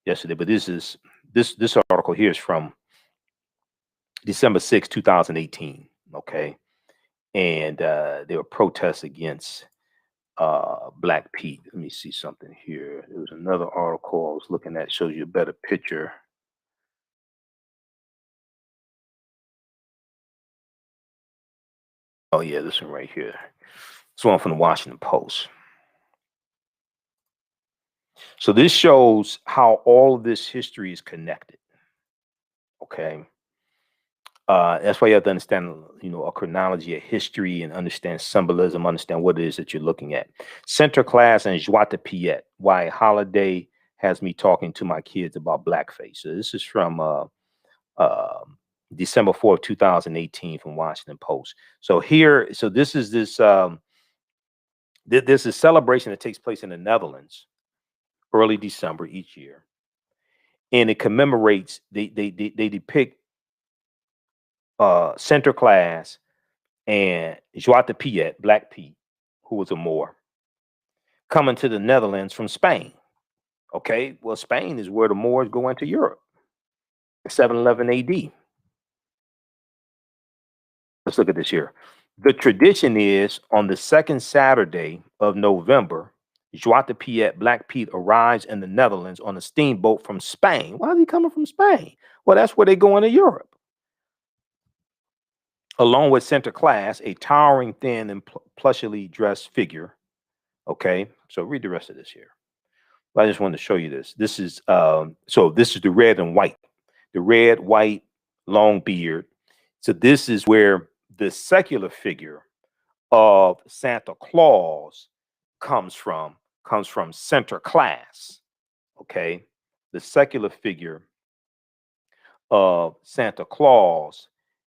yesterday, but this article here is from December 6, 2018, okay? And there were protests against Black Pete. Let me see something here. There was another article I was looking at, shows you a better picture. Oh yeah, this one right here. This one from the Washington Post. So this shows how all of this history is connected. Okay. That's why you have to understand, a chronology of history and understand symbolism, understand what it is that you're looking at. Sinterklaas and Zwarte Piet, why a holiday has me talking to my kids about blackface. So this is from December 4th, 2018 from Washington Post. So this is There's a celebration that takes place in the Netherlands early December each year, and it commemorates. They depict Sinterklaas and Zwarte Piet, Black Pete, who was a Moor, coming to the Netherlands from Spain. Okay, well, Spain is where the Moors go into Europe, 711 AD. Let's look at this here. The tradition is on the second Saturday of November, Zwarte Piet, Black Pete, arrives in the Netherlands on a steamboat from Spain. Why is he coming from Spain? Well, that's where they go into Europe. Along with Sinterklaas, a towering, thin, and plushily dressed figure. Okay, so read the rest of this here. I just wanted to show you this. This is so this is the red and white, the red, white, long beard. So this is where the secular figure of Santa Claus comes from Sinterklaas. Okay, the secular figure of Santa Claus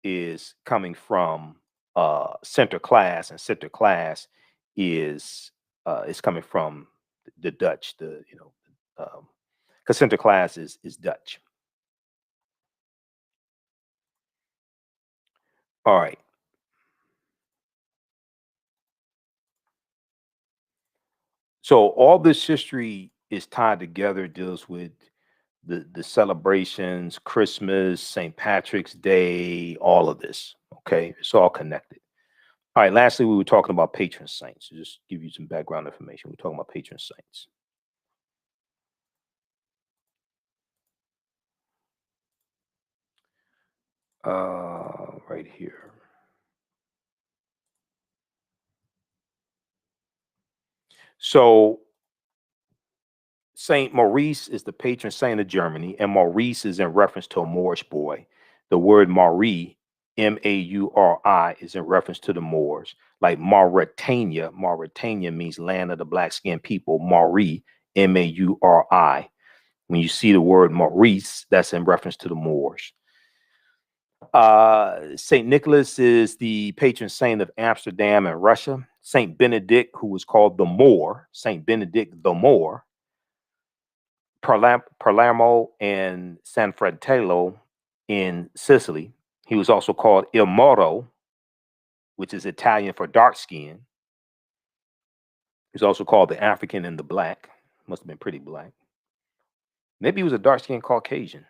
is coming from Sinterklaas, and Sinterklaas is coming from the Dutch, because Sinterklaas is Dutch. All right. So all this history is tied together, deals with the celebrations, Christmas, St. Patrick's Day, all of this. Okay, it's all connected. All right, lastly, we were talking about patron saints. So just give you some background information. We're talking about patron saints. Right here. So Saint Maurice is the patron saint of Germany, and Maurice is in reference to a Moorish boy. The word Mauri, Mauri, is in reference to the Moors. Like Mauritania, Mauritania means land of the black-skinned people. Mauri, Mauri. When you see the word Maurice, that's in reference to the Moors. Saint Nicholas is the patron saint of Amsterdam and Russia. Saint Benedict, who was called the Moor, Saint Benedict the Moor, Palermo and San Fratello in Sicily. He was also called Il Moro, which is Italian for dark skin. He's also called the African and the Black. Must have been pretty black. Maybe he was a dark-skinned Caucasian.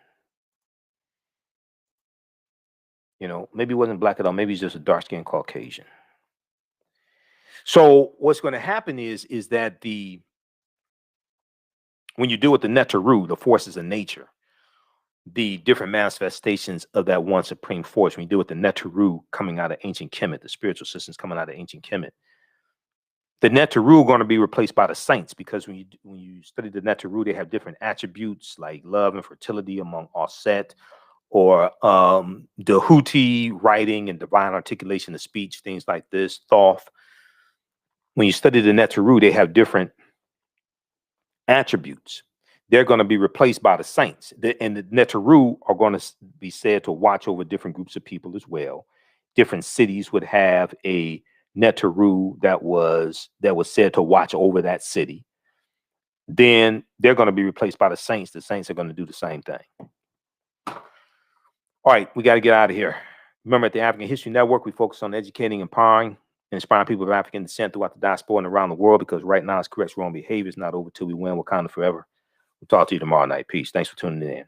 Maybe he wasn't black at all. Maybe he's just a dark-skinned Caucasian. So what's going to happen is that when you deal with the Neteru, the forces of nature, the different manifestations of that one supreme force, when you deal with the Neteru coming out of ancient Kemet, the spiritual systems coming out of ancient Kemet, the Neteru are going to be replaced by the saints, because when you study the Neteru, they have different attributes like love and fertility among Osset, or the Huti, writing and divine articulation of speech, things like this, Thoth. When you study the Neteru, they have different attributes. They're going to be replaced by the saints. And the Neteru are going to be said to watch over different groups of people as well. Different cities would have a Neteru that was said to watch over that city. Then they're going to be replaced by the saints. The saints are going to do the same thing. All right, we got to get out of here. Remember, at the African History Network, we focus on educating, empowering, and inspiring people of African descent throughout the diaspora and around the world, because right now it's correct wrong behavior. It's not over till we win. Wakanda forever. We'll talk to you tomorrow night. Peace. Thanks for tuning in.